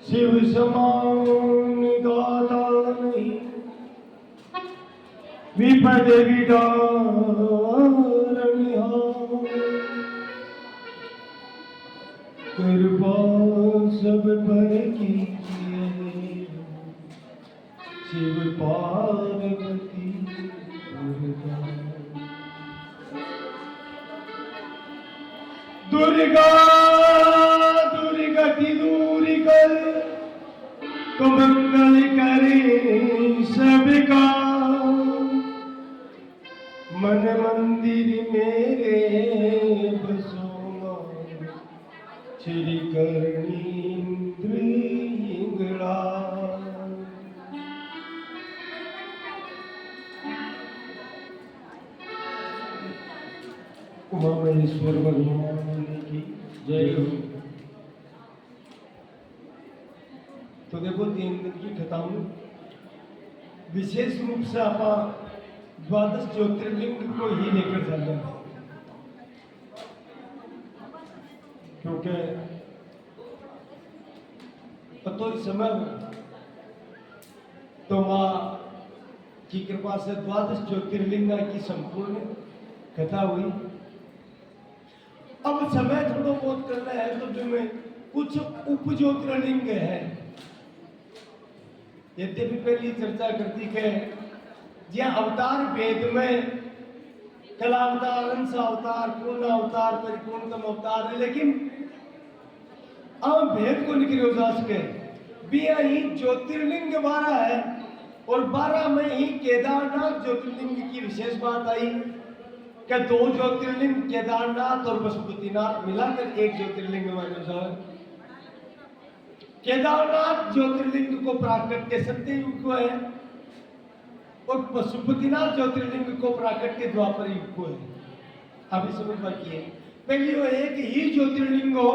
शिव समान दाता नहीं, विपद विदारणहार, कृपा सब पर कीजिए शिव पार्वती दुर्गा। दुर्गति दूर कर तो मंगल करे सबका, मन मंदिर मेरे बसो श्री कर्णींद्र इंगड़ा। उमा महेश्वर भगवान की जय हो। तो देखो 3 दिन की खत्म, विशेष रूप से आप द्वादश ज्योतिर्लिंग को ही लेकर चल रहे हैं, क्योंकि तो इस समय तो माँ की कृपा से द्वादश ज्योतिर्लिंग की संपूर्ण कथा हुई। अब समय थोड़ा बहुत करना है तो जो में कुछ उप ज्योतिर्लिंग है, यद्यपि पहली चर्चा करती है जहाँ अवतार वेद में कलावतार, अंश अवतार, पूर्ण अवतार, परिपूर्णतम अवतार है, लेकिन अब भेद को निकले जा सके भी ही ज्योतिर्लिंग 12 है और 12 में ही केदारनाथ ज्योतिर्लिंग की विशेष बात आई कि 2 ज्योतिर्लिंग केदारनाथ और पशुपतिनाथ मिलाकर एक ज्योतिर्लिंग माने जाए। केदारनाथ ज्योतिर्लिंग को प्राकट्य सत्ययुग को है और पशुपतिनाथ ज्योतिर्लिंग को प्राकट्य द्वापर युग को है। अभी समझ बाकी है, पहली वो एक ही ज्योतिर्लिंग हो,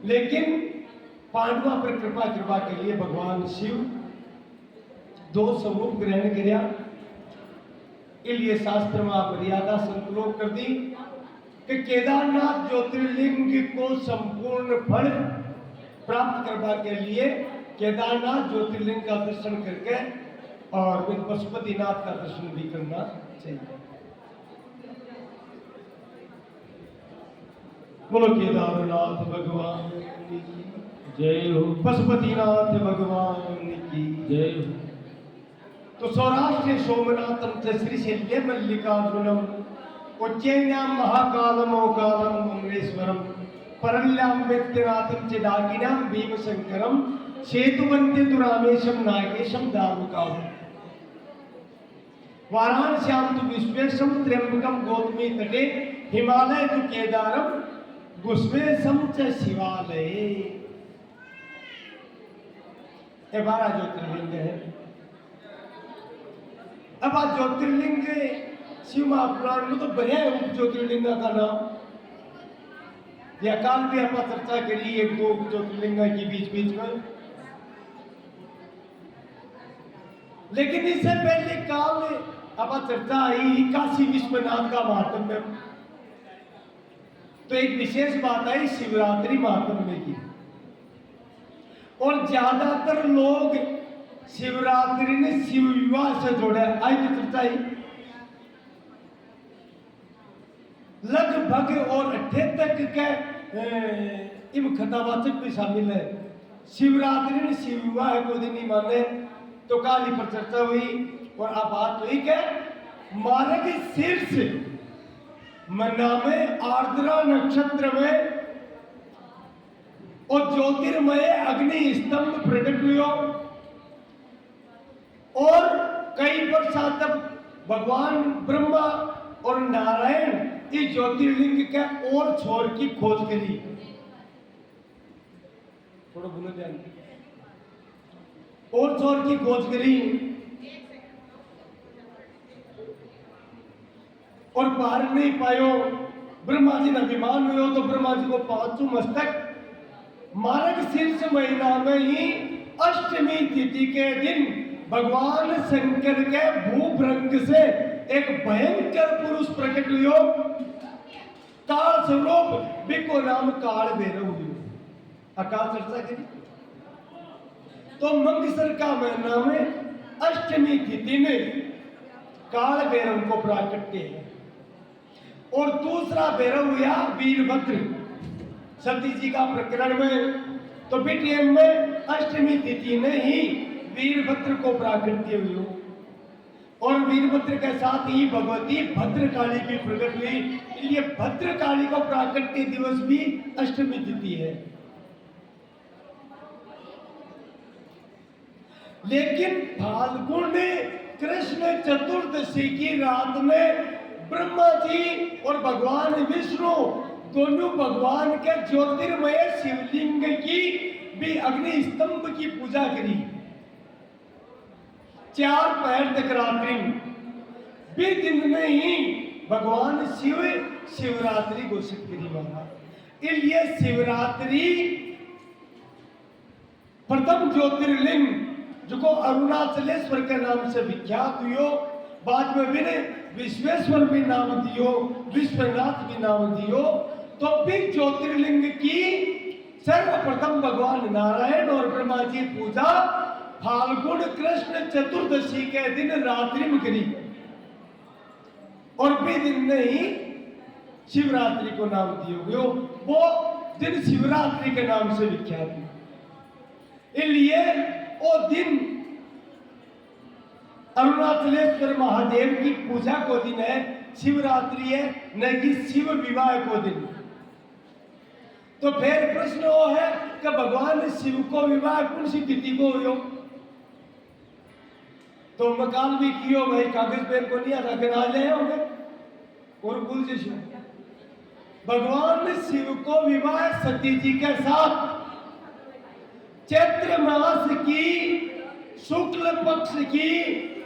लेकिन पांडवा पर कृपा के लिए भगवान शिव 2 स्वरूप ग्रहण किया। इसलिए शास्त्र में मर्यादा संकलोक कर दी कि केदारनाथ ज्योतिर्लिंग को संपूर्ण फल प्राप्त करवा के लिए केदारनाथ ज्योतिर्लिंग का दर्शन करके और पशुपतिनाथ का दर्शन भी करना चाहिए। बोलो केदारनाथ भगवान की जय हो, पशुपतिनाथ भगवान की जय हो। तो सौराष्ट्र सोमनाथम च श्रीशैल्य मल्लिकार्जुनम, उज्जैन्यां महाकालमोकालम मंगलेश्वरम, परल्यां व्यक्तिनाथम च डाकिनां भीमशंकरम, सेतुवन्ते तु रामेशम नागेशम दारुकाम, वाराणस्यां तु विश्वेशम त्र्यंबकम गौतमी तटे, हिमालय तु केदारम गुस्वेशम च शिवालय। ये 12 ज्योतिर्लिंग है। अब आज ज्योतिर्लिंग शिव महापुराण में तो बढ़िया है उप ज्योतिर्लिंग का नाम, या काल भी आप चर्चा करी 1-2 ज्योतिर्लिंग की बीच में, लेकिन इससे पहले काल अब चर्चा आई काशी विश्वनाथ का महात्म्य। तो एक विशेष बात आई शिवरात्रि महात्म्य की, और ज्यादातर लोग शिवरात्रि ने शिव विवाह से जोड़ा। आई तो चर्चा ही लगभग और 78 के इम कथावाचक भी शामिल है। शिवरात्रि ने शिव विवाह को दिन नहीं माने, तो काली पर चर्चा हुई और अब बात हुई कि मार्ग शीर्ष मना में आर्द्रा नक्षत्र में और ज्योतिर्मय अग्नि स्तंभ प्रकट हुआ और कई वर्षों तक भगवान ब्रह्मा और नारायण इस ज्योतिर्लिंग के और छोर की खोज करी। थोड़ा बोलो ध्यान, और छोर की खोज करी और पार नहीं पायो। ब्रह्मा जी ने अभिमान हुए तो ब्रह्मा जी को 5 मस्तक मार्ग शीर्ष महीना में ही अष्टमी तिथि के दिन भगवान शंकर के भूभृंग से एक भयंकर पुरुष प्रकट हुआ, काल स्वरूप बिको नाम काल भैरव हुआ। अकाल चर्चा करी तो मंगसर का महीना में अष्टमी तिथि में काल भैरव को प्राकट्य है। और दूसरा भैरव हुआ वीरभद्र सती जी का प्रकरण में। तो बीटीएम में अष्टमी तिथि में ही वीरभद्र को प्राकट्य हुई और वीरभद्र के साथ ही भगवती भद्रकाली की प्रकट हुई। इसलिए भद्रकाली का प्राकट्य दिवस भी अष्टमी तिथि है। लेकिन फाल्गुन कृष्ण चतुर्दशी की रात में ब्रह्मा जी और भगवान विष्णु दोनों भगवान के ज्योतिर्मय शिवलिंग की भी अग्नि स्तंभ की पूजा करी। 4 पहर तक रात्रि भी दिन में ही भगवान शिव शिवरात्रि घोषित करी महाराज। इसलिए शिवरात्रि प्रथम ज्योतिर्लिंग जो अरुणाचलेश्वर के नाम से विख्यात हुई, बाद में भी विश्वेश्वर भी नाम दियो, विश्वनाथ भी नाम दियो। तो भी ज्योतिर्लिंग की सर्वप्रथम भगवान नारायण और ब्रह्मा जी पूजा फाल्गुन कृष्ण चतुर्दशी के दिन रात्रि में करी और भी दिन में ही शिवरात्रि को नाम दियो गयो। वो दिन शिवरात्रि के नाम से विख्यात है। इसलिए वो दिन अरुणाचलेश्वर महादेव की पूजा को दिन है, शिवरात्रि है, न कि शिव विवाह को दिन। तो फिर प्रश्न वो है कि भगवान शिव को विवाह कौन सी तिथि को हुई? तो मकान भी कियो भाई, कागज पेन को नहीं आता कि ले होंगे और कुल जी भगवान शिव को विवाह सती जी के साथ चैत्र मास की शुक्ल पक्ष की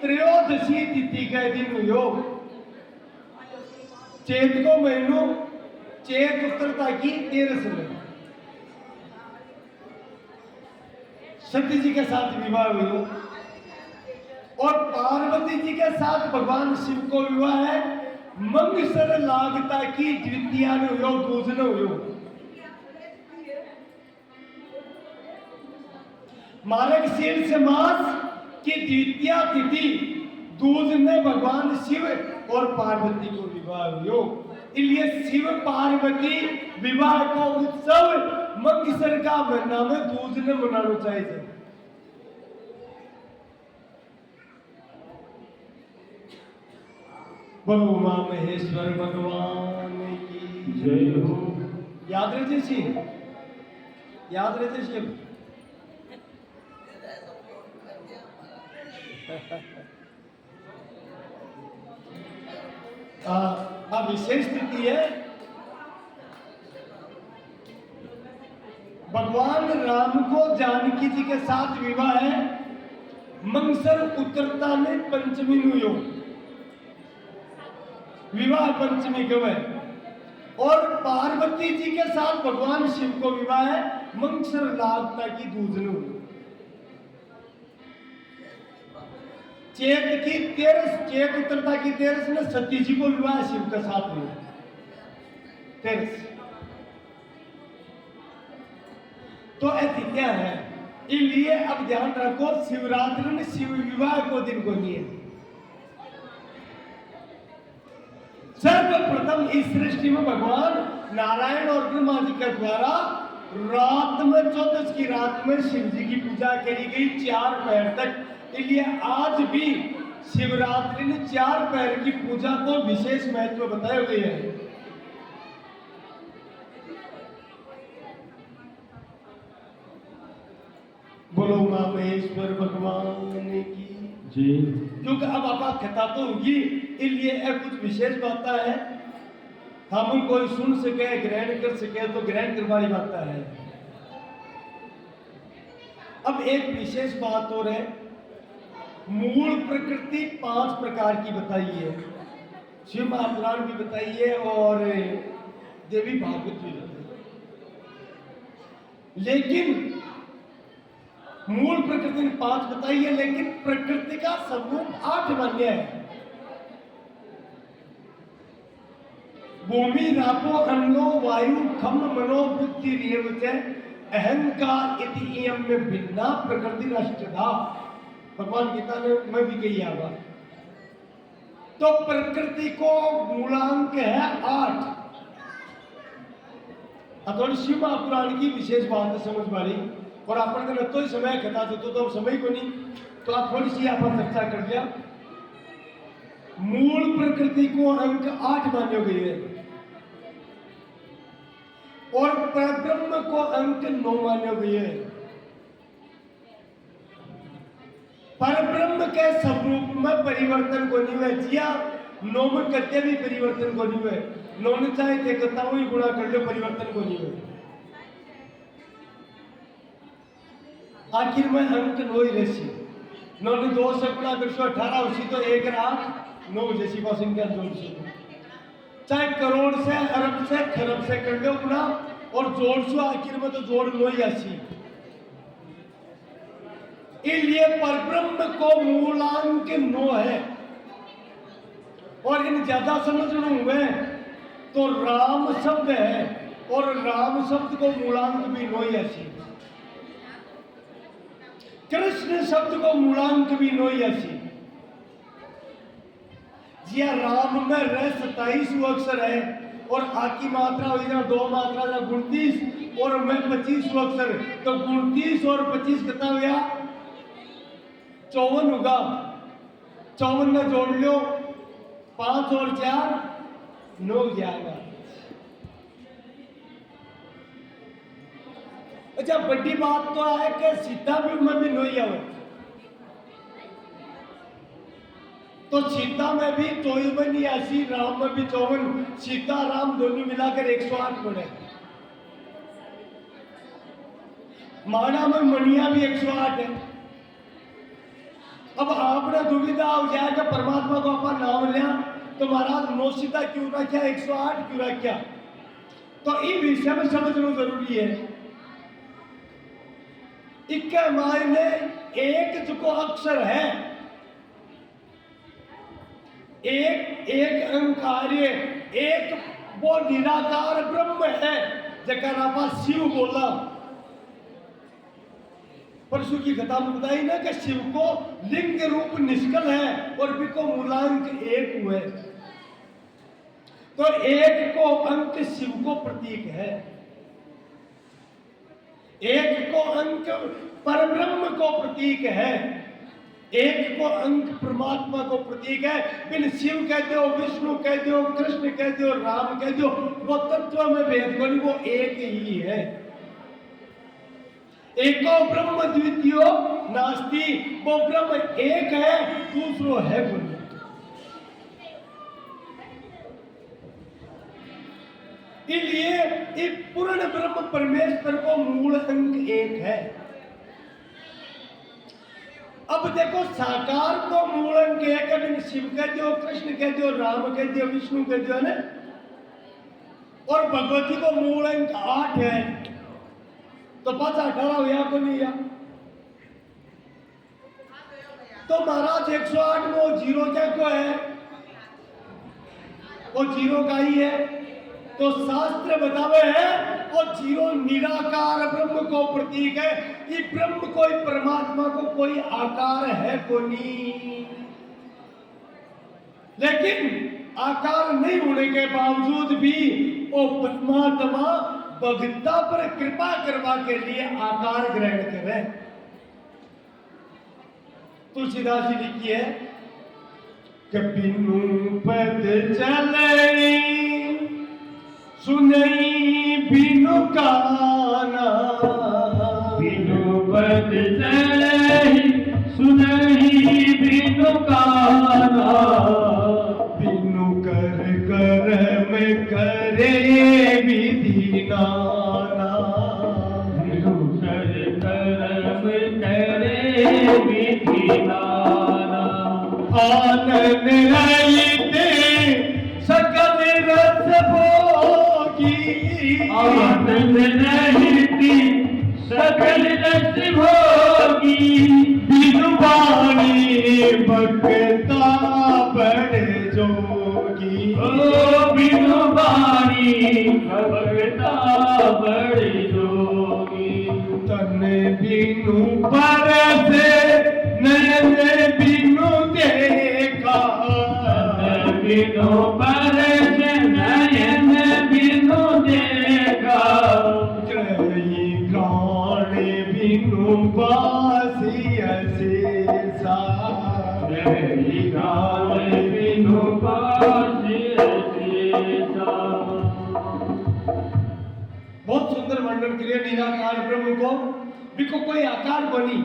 त्रयोदशी तिथि के दिन हुई। चैत को महीनों चैत उत्तरता की 13 में सती जी के साथ विवाह हुई और पार्वती जी के साथ भगवान शिव को विवाह है मंगसर लागता की द्वितीया ने हुई, दूज ने हुई। मार्गशीर्ष मास की द्वितीया तिथि दूज में भगवान शिव और पार्वती को विवाह हुई। इसलिए शिव पार्वती विवाह को उत्सव मंगसर का महीना में दूज ने मनाना चाहिए। बोलो उमा महेश्वर भगवान की जय हो। याद रहे जी, याद रहे शिव। विशेष स्थिति है भगवान राम को जानकी जी के साथ विवाह है मंगसर उत्तरता में पंचमी नु विवाह पंचमी कब है। और पार्वती जी के साथ भगवान शिव को विवाह है मंगसर लागता की दूजनु। चैत की 13 चैत उत्तरता की 13 में सती जी को विवाह शिव के साथ हुआ 13। तो तिथियां है। इसलिए अब ध्यान रखो शिवरात्रि में शिव विवाह को दिन को नहीं है। सर्वप्रथम इस सृष्टि में भगवान नारायण और ब्रह्मा जी के द्वारा रात में 14 की रात में शिव जी की पूजा करी गई 4 पहर तक। इसलिए आज भी शिवरात्रि ने 4 पहर की पूजा को विशेष महत्व बताया गया है। बोलो मां महेश्वर भगवान की जी। क्योंकि अब आप खता तो होगी, इसलिए कुछ विशेष बात है हम कोई सुन सके ग्रहण कर सके तो ग्रहण करवानी बात है। अब एक विशेष बात और है, मूल प्रकृति 5 प्रकार की बताई है, शिव महापुराण भी बताई है और देवी भागवत भी बताई है। लेकिन मूल प्रकृति ने 5 बताई है, लेकिन प्रकृति का समूह 8 मान्य है। भूमि रापो अन्नो वायु खम मनो बुद्धि रेवच अहंकार इति इयम में भिन्ना प्रकृति नष्टधा, भगवान गीता ने मैं भी कही आवा। तो प्रकृति को मूलांक है 8। थोड़ी शिव महापुराण की विशेष बात है समझ वाली, और अपन तो ही समय खता तो समय को नहीं, तो आप थोड़ी सी आप चर्चा कर लिया। मूल प्रकृति को अंक 8 मान्य गई है और परब्रह्म को अंक 9 मान्य गई है। परब्रह्म के स्वरूप में परिवर्तन को नहीं हुआ, जिया 9 में कत्ते भी परिवर्तन को नहीं हुए, 9 में चाहे देखताओं ही गुणा कर लो परिवर्तन को नहीं हुए। आखिर में अंक 9 ही रसी, 9 ने 2 से गुणा कर 18 उसी तो 1 रहा 9 जैसी बात संख्या जोड़ से, चाहे करोड़ से अरब से खरब से कर लो गुणा और जोड़ सो आखिर में तो जोड़ 9 ही आसी। इसलिए परब्रह्म को मूलांक 9 है। और इन ज्यादा समझना हुए तो राम शब्द है और राम शब्द को मूलांक भी 9 ही आसी, कृष्ण शब्द को मूलांक भी 9 ही आसी। जिया राम में रह 27 अक्षर है और आकी मात्रा हो जाए 2 मात्रा या 29 और मैं 25 अक्षर, तो 29 और 25 कितना हो गया 54 होगा। 54 में जोड़ लो 5 और 4 9 जाएगा। अच्छा बड़ी बात तो है कि सीता भी में भी 9 ही आवे, तो सीता में भी 54 नहीं आसी, राम में भी 54, सीता राम दोनों मिलाकर 108 बने। माना में मणिया भी 108 है। अब आपने दुविधा हो जाएगा परमात्मा को अपन नाम लिया तो महाराज 9 सीता क्यों रखा 108 क्यों रखा, तो इस विषय में समझना जरूरी है। इक्के मायने एक जो अक्षर है, एक अंकार्य, एक वो निराकार ब्रह्म है जकर आप शिव बोला। परसों की कथा में बताई ना कि शिव को लिंग रूप निष्कल है और भी को मूलांक 1 हुए, तो 1 को अंक शिव को प्रतीक है, 1 को अंक परब्रह्म को प्रतीक है, 1 को अंक परमात्मा को प्रतीक है। बिन शिव कहते हो, विष्णु कहते हो, कृष्ण कहते हो, राम कहते हो, वो तत्व में भेद को नहीं, वो 1 ही है। एको ब्रह्म द्वितीयो नास्ति, वो ब्रह्म 1 है, दूसरो है गुण। इसलिए इस पूर्ण ब्रह्म परमेश्वर को मूल अंक 1 है। अब देखो साकार को मूल अंक 1 है, शिव कहते हो, कृष्ण कहते हो, राम कहते हो, विष्णु कहते हो ना, और भगवती को मूल अंक 8 है, तो 5 18 हुआ को नहीं या, तो महाराज 108 में वो 0 क्या को है, वो 0 का ही है। तो शास्त्र बतावे है वो 0 निराकार ब्रह्म को प्रतीक है। ये ब्रह्म कोई परमात्मा को कोई आकार है को नहीं, लेकिन आकार नहीं होने के बावजूद भी वो परमात्मा भक्ता पर कृपा करवा के लिए आकार ग्रहण करे। तुलसीदास जी लिखी है कि बिनु पद चले सुनई बिनु काना, बिनु पद चले सुनई बिनु काना, बिनु कर कर में करे विधि नाना, बिनु कर कर में करे विधि नाना, आनंद रहिते सकल रस भोगी, आनंद रहिते सकल रस भोगी, बिनु वाणी भक्ता बड़ जोगी, ओ बिनु वाणी भक्ता बड़ जोगी। मन बिनु परसे नयन बिनु देखा, बिनु परस नयन बिनु देखा, त्रयी प्राण बिनु बासी अशेषा, त्रयी प्राण बिनु बासी अशेषा। बहुत सुंदर वर्णन किया निराकार ब्रह्म को। बिको कोई आकार बनी,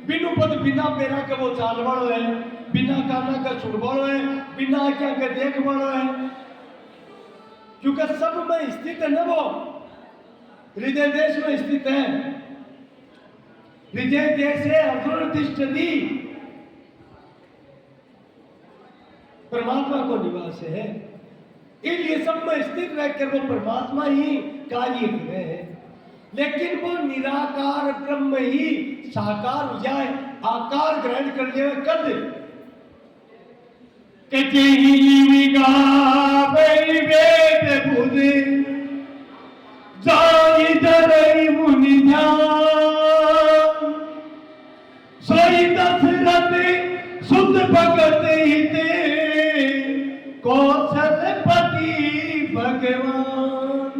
बिनु पद बिना पैरा के वो चाल वालो है, बिना काना का छुड़ वालो है, बिना आज्ञा के देख वालो है। क्योंकि सब में स्थित है ना वो, हृदय देश में स्थित है। हृदय देश है अर्जुन तिष्ठति, परमात्मा को निवास है। इसलिए सब में स्थित रहकर वो परमात्मा ही कार्य कर रहे हैं। लेकिन वो निराकार ब्रह्म ही साकार हो जाए, आकार ग्रहण कर ले कद वेद बुध जाई धरई मुनि ध्यान, सोई दशरथ सुत भगत हिते कौशलपति भगवान।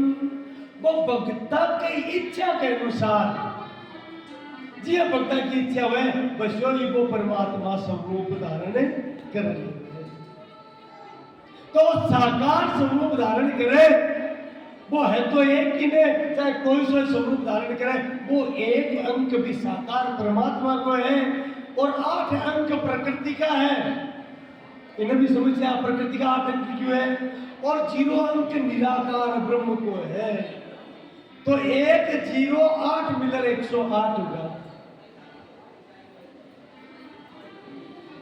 वो भक्ता की इच्छा के अनुसार जी भक्ता की इच्छा हुए बसोली को परमात्मा स्वरूप धारण कर लेते हैं। तो साकार स्वरूप धारण करे वो है तो एक ही ने, चाहे कोई सा स्वरूप धारण करे वो एक अंक भी साकार परमात्मा को है और 8 अंक प्रकृति का है। इन्हें भी समझिए प्रकृति का 8 अंक क्यों है और 0 अंक निराकार ब्रह्म को है। तो 1 0 8 मिलकर 108 होगा।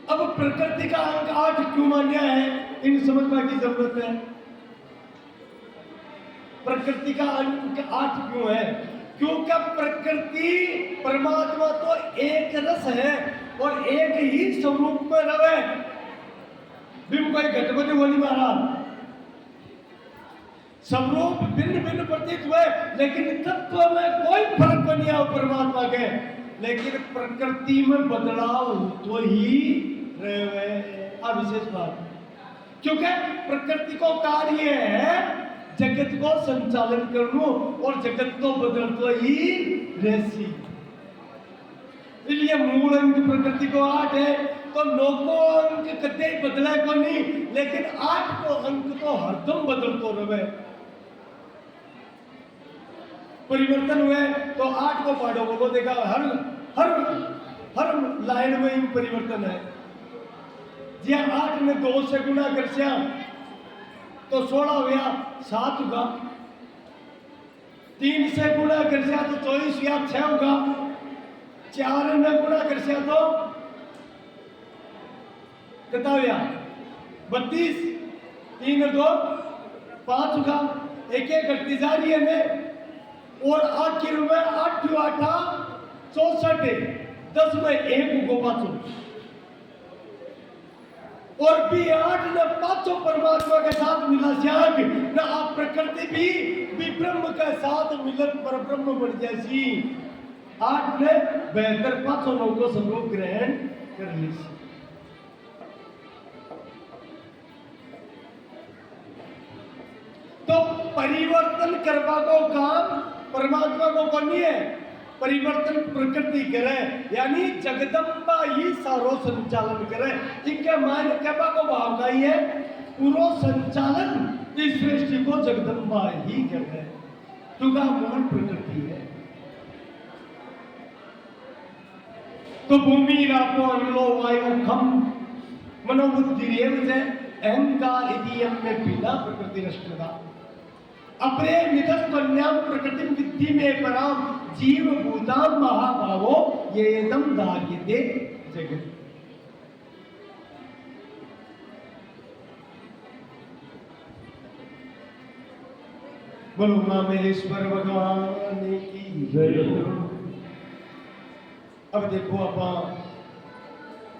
अब प्रकृति का अंक 8 क्यों मान्या है, इन समझने की जरूरत है। प्रकृति का अंक 8 क्यों है? क्योंकि प्रकृति परमात्मा तो एक रस है और एक ही स्वरूप में रहे। बिम कोई घटपति बोली महाराज, स्वरूप भिन्न भिन्न प्रतीत हुए लेकिन तत्व में कोई फर्क नहीं आया परमात्मा के। लेकिन प्रकृति में बदलाव तो ही रहे विशेष बात, क्योंकि प्रकृति को कार्य है जगत को संचालन करनो और जगत को बदल तो ही रहसी। इसलिए मूल अंक प्रकृति को 8 है तो 9 को अंक कदे बदला को नहीं, लेकिन 8 को अंक तो हरदम बदलतो रहे। परिवर्तन हुए तो 8 को पाड़ो वो देखा हर हर हर लाइन में ही परिवर्तन है। जी 8 ने 2 से गुणा कर तो 16 हुआ 7 होगा। 3 से गुणा कर तो 24 या 6 होगा। 4 ने गुणा कर तो कितना हुआ 32। 3 2 5 होगा। एक एक घटती जा रही है और आखिर में 8 8 64 10 में 1 को 5 और भी 8 न 5 परमात्मा के साथ मिला जाग न आप प्रकृति भी ब्रह्म के साथ मिलन पर ब्रह्म बन जैसी 8 ने बेहतर 5 लोगों को स्वरूप ग्रहण कर ली। तो परिवर्तन करवा को काम परमात्मा को करनी है, परिवर्तन प्रकृति करे यानी जगदम्बा ही सारो संचालन करे। इनके मान कहवा को भाव का ही है पूरा संचालन इस सृष्टि को जगदम्बा ही कर रहे, क्योंकि मूल प्रकृति है। तो भूमि रापो अनिलो वायु खम मनोबुद्धि रेव से अहंकार इतियम में बिना प्रकृति नष्टता अपने निधन कन्याम प्रकृति विद्धि में पराम जीव भूताम महाभावो ये एकदम धार्यते जगत। बोलो महेश्वर भगवान की जय। अब देखो आप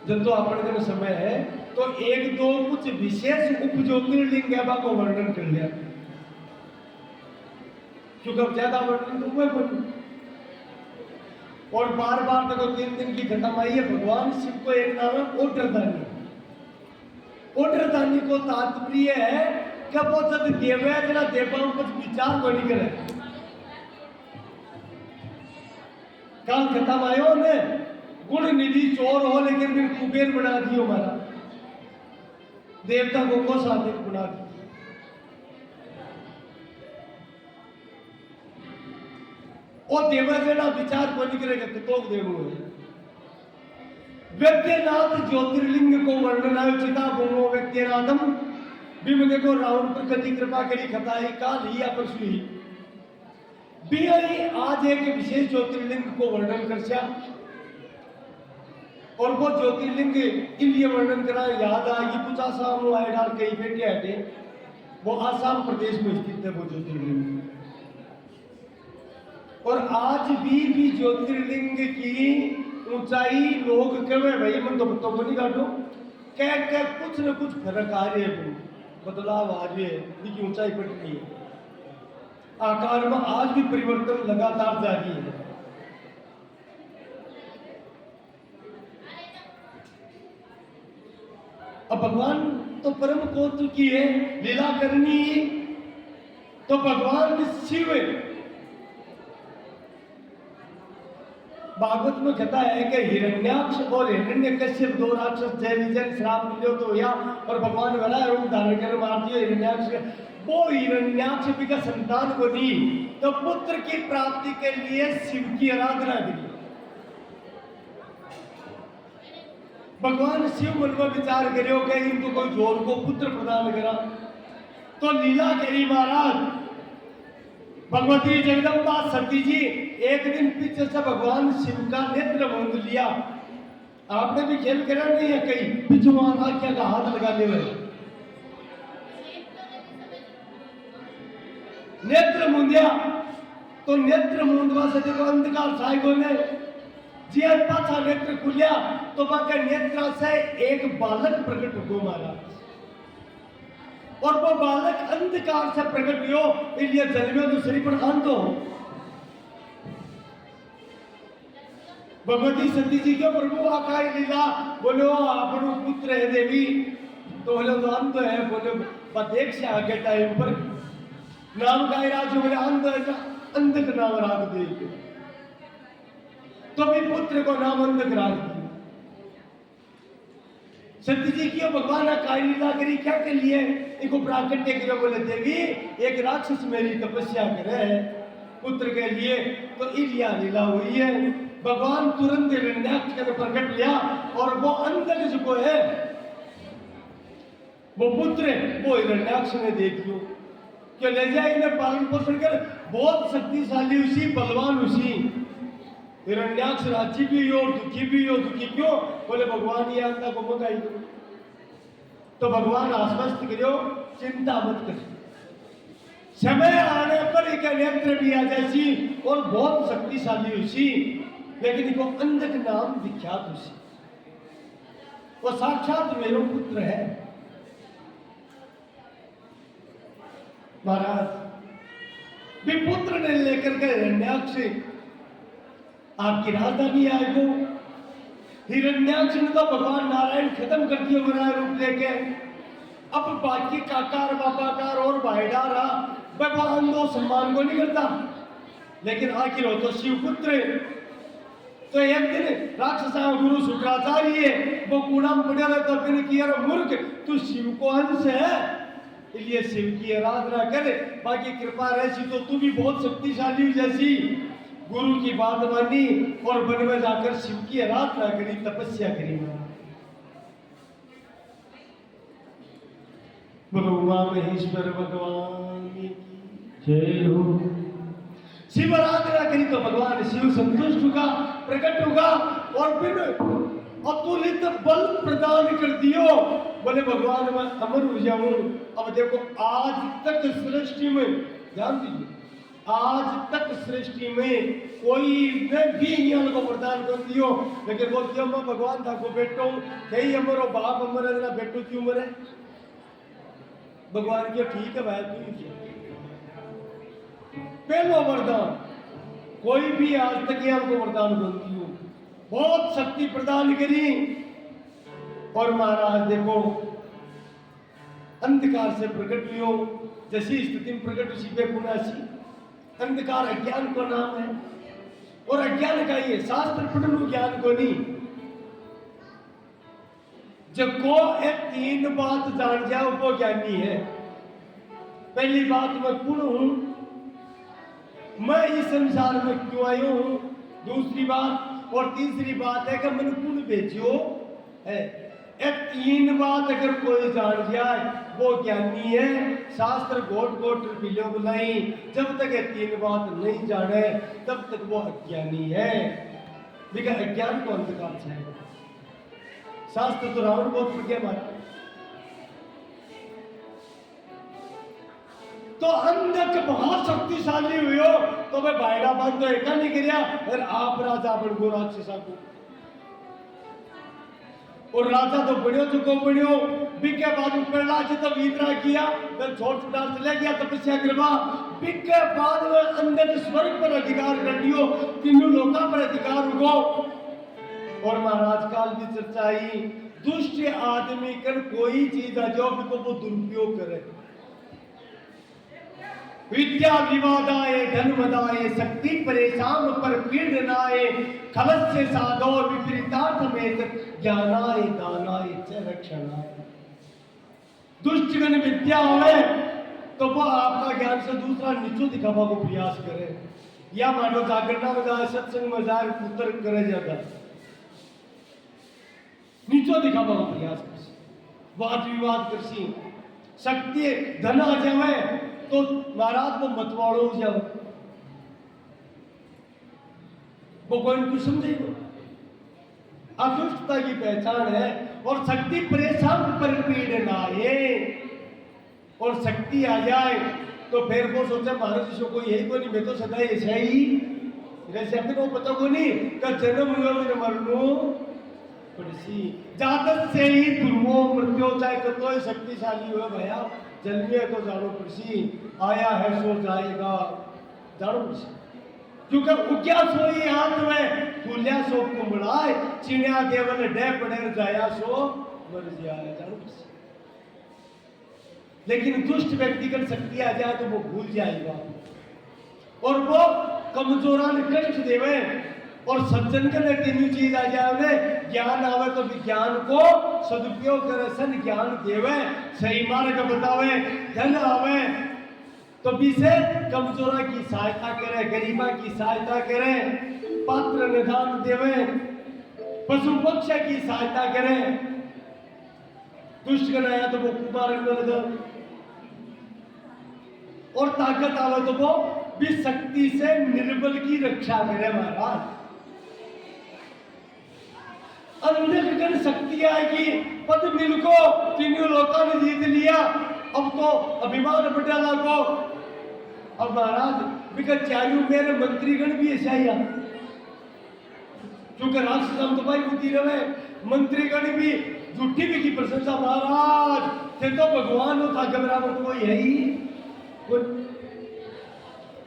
जब तो अपन समय है तो 1 2 कुछ विशेष उपज्योतिर्लिंग को वर्णन कर लिया, क्योंकि अब ज्यादा वर्णन तो हुए बन और बार बार देखो 3 दिन की खत्म आई है। भगवान शिव को एक नाम है ओड्रदानी। ओड्रदानी को तात्पर्य है कि वो जब देवे जना देवाओं कुछ विचार को नहीं करे। काल खत्म आयो ने गुण निधि चोर हो लेकिन फिर कुबेर बना दियो हमारा देवता को साधिक बना दिया। और देवजना विचार को नहीं करेगा तो देव व्यक्तिनाथ ज्योतिर्लिंग को वर्णना चिता भूमो व्यक्तिनाथम भीम देखो रावण पर कति कृपा करी खताई काल ही अपरसु ही आज एक विशेष ज्योतिर्लिंग को वर्णन कर और वो ज्योतिर्लिंग इसलिए वर्णन करा याद आएगी कुछ आसाम आए डाल कई बेटे हटे वो आसाम प्रदेश में स्थित है वो ज्योतिर्लिंग। और आज भी ज्योतिर्लिंग की ऊंचाई लोग कहे भाई मन तो नहीं काटो कह कुछ न कुछ फर्क आ रहे है बदलाव आ रहे है इसकी ऊंचाई बढ़ रही है आकार में आज भी परिवर्तन लगातार जारी है। अब भगवान तो परम कौतुक की है लीला करनी तो भगवान शिव भागवत में कहता है कि हिरण्याक्ष और हिरण्यकश्यप 2 राक्षस जय विजय श्राप मिलो तो या और भगवान वाला रूप धारण कर मार दिया हिरण्याक्ष। वो हिरण्याक्ष भी का संतान को दी तो पुत्र की प्राप्ति के लिए शिव की आराधना करी। भगवान शिव मन में विचार करो कि इनको कोई जोर को पुत्र प्रदान करा तो लीला करी महाराज भगवती जगदम्बा सती जी एक दिन पीछे से भगवान शिव का नेत्र मूंद लिया। आपने भी खेल करा नहीं है कहीं पिछुआ क्या का हाथ लगा ले नेत्र मूंदिया तो नेत्र मूंदवा से देखो अंधकार साइको ने जी पाछा नेत्र खुलिया तो बाका नेत्र से एक बालक प्रकट हो मारा और वो बालक अंधकार से प्रकट हुआ इसलिए जन्मे तो शरीर पर अंत हो। भगवती सती जी के प्रभु आकाश लीला बोलो आपनो पुत्र है देवी तो बोले तो अंत है बोले देख से आगे टाइम पर नाम का राज बोले अंत है अंधक नाम राग दे तो भी पुत्र को नाम अंधक राग दिया। सती जी की भगवान काई लीला करी क्या के लिए इनको प्राकट्य करो बोले देवी एक राक्षस मेरी तपस्या करे पुत्र के लिए तो इलिया लीला हुई है। भगवान तुरंत हिरण्याक्ष के प्रकट लिया और वो अंधक जो है वो पुत्र वो हिरण्याक्ष ने देखियो कि ले जाए इन्हें पालन पोषण कर बहुत शक्तिशाली उसी बलवान उसी हिरण्याक्ष राजी भी हो दुखी क्यों बोले भगवान ये अंधा को मगाई करो तो भगवान आश्वस्त करो चिंता मत कर समय आने पर एक नेत्र भी आ जैसी और बहुत शक्तिशाली उसी लेकिन इनको अंधक नाम विख्यात उसी वो साक्षात मेरा पुत्र है। महाराज भी पुत्र ने लेकर के हिरण्याक्ष आपकी राजधानी आएगो हिरण्याक्ष ने तो भगवान नारायण खत्म कर दिया बना रूप लेके अब बाकी काकार बापाकार और भाईडा रहा भगवान तो सम्मान को नहीं करता लेकिन आखिर हो तो शिव पुत्र तो एक दिन राक्षस गुरु शुक्राचार्य वो कूड़ा में पड़ा रहता फिर किया मूर्ख तू शिव को अंश है इसलिए शिव की आराधना करे बाकी कृपा रहती तो तू भी बहुत शक्तिशाली जैसी गुरु की बात मानी और वन में जाकर शिव की आराधना करी तपस्या करी। भगवान महेश्वर भगवान की जय हो। शिव आराधना करी तो भगवान शिव संतुष्ट होगा प्रकट होगा और फिर अतुलित बल प्रदान कर दियो बोले भगवान मैं अमर हो जाऊं। अब देखो आज तक सृष्टि में ध्यान दीजिए आज तक सृष्टि में कोई ने भी यहाँ को वरदान कर दियो लेकिन वो क्यों मैं भगवान था को बेटो कहीं अमर हो बाप अमर है ना बेटो क्यों मरे भगवान क्यों ठीक है भाई तू पहलो वरदान कोई भी आज तक ये हमको वरदान बनती हो, बहुत शक्ति प्रदान करी। और महाराज देखो अंधकार से प्रकट हुई हो, जैसी स्थिति में प्रकट उसी पे पुनासी। अंधकार अज्ञान को नाम है, और अज्ञान का ये शास्त्र पढ़नु ज्ञान को नहीं। जब को एक तीन बात जान जाओ वो ज्ञानी है। पहली बात मैं कौन हूं, मैं इस संसार में क्यों आयो हूं, दूसरी बात, और तीसरी बात है कि मैंने कौन भेजो है। एक तीन बात अगर कोई जान जाए वो ज्ञानी है। शास्त्र गोट गोट पिलो बुलाई, जब तक ये तीन बात नहीं जाने तब तक वो अज्ञानी है। लेकिन अज्ञान को अंधकार चाहिए। शास्त्र तो रावण बहुत प्रज्ञा मारता। तो अंधक बहुत शक्तिशाली हुई हो तो मैं बायड़ा बांध तो एका नहीं गिरिया, और आप राजा बन गो राक्षसा को। और राजा तो बढ़ियो चुको बढ़ियो, बिके बाद में प्रहलाद जी तो विद्रोह किया, फिर छोड़ छुड़ा चले गया तपस्या करवा। बिके बाद में अंधक स्वर्ग पर अधिकार कर लियो, तीनों लोका पर अधिकार उगो। और महाराज काल की चर्चा आई, दुष्ट आदमी कर कोई चीज आ जो भी को वो दुरुपयोग करे। विद्या विवादाए धन मदाए, शक्ति परेशान पर पीड़नाए, खलस से साधोर विपरीतार्थ में ज्ञानाए दानाए च रक्षणाए। दुष्टगण विद्या होवे तो वो आपका ज्ञान से दूसरा नीचो दिखावा को प्रयास करे, या मानो जागरणा में जाए, सत्संग में जाए, पुत्र करे जाता नीचो दिखावा को प्रयास कर, वाद विवाद कर। शक्ति धन आ जावे तो महाराज वो मतवाड़ो हो जाओ, वो कोई कुछ समझेगा। अदुष्टता की पहचान है। और शक्ति परेशान पर पीड़नाए, और शक्ति आ जाए तो फिर वो सोचे महाराज जी कोई यही कोई नहीं, मैं तो सदा ऐसा ही जैसे अपने को पता को नहीं का जन्म हुआ मेरे मरनो पड़सी, जातक से ही ध्रुवो मृत्यु, चाहे कतो शक्तिशाली हो भैया जन्मे तो जानो पड़सी, आया है सो जाएगा जानो पड़सी। क्योंकि उग्या सोई हाथ में फूलिया सो कुंबड़ाए, चिड़िया देवल डे पड़े जाया सो मर जाए जानो पड़सी। लेकिन दुष्ट व्यक्ति की शक्ति आ जाए तो वो भूल जाएगा, और वो कमजोरा ने कष्ट देवे। और सज्जन के तीन चीज आ जाए, उन्हें ज्ञान आवे तो विज्ञान को सदुपयोग करे, सन ज्ञान देवे, सही मार्ग बतावे। धन आवे तो बीसे कमजोरा की सहायता करे, गरीबा की सहायता करे, पात्र निदान देवे, पशु पक्ष की सहायता करे। दुष्ट गण आया तो वो कुमार लगा, और ताकत आवे तो वो भी शक्ति से निर्बल की रक्षा करे। महाराज अंधकरण शक्ति आएगी, पद मिल को तीनों लोगों ने जीत लिया, अब तो अभिमान बढ़ा लागो। अब महाराज विकट चालू मेरे मंत्रीगण भी ऐसा ही, क्योंकि राष्ट्र हम तो भाई बुद्धि रहे, मंत्रीगण भी झूठी भी की प्रशंसा। महाराज थे तो भगवान था, घबरा मत, कोई है ही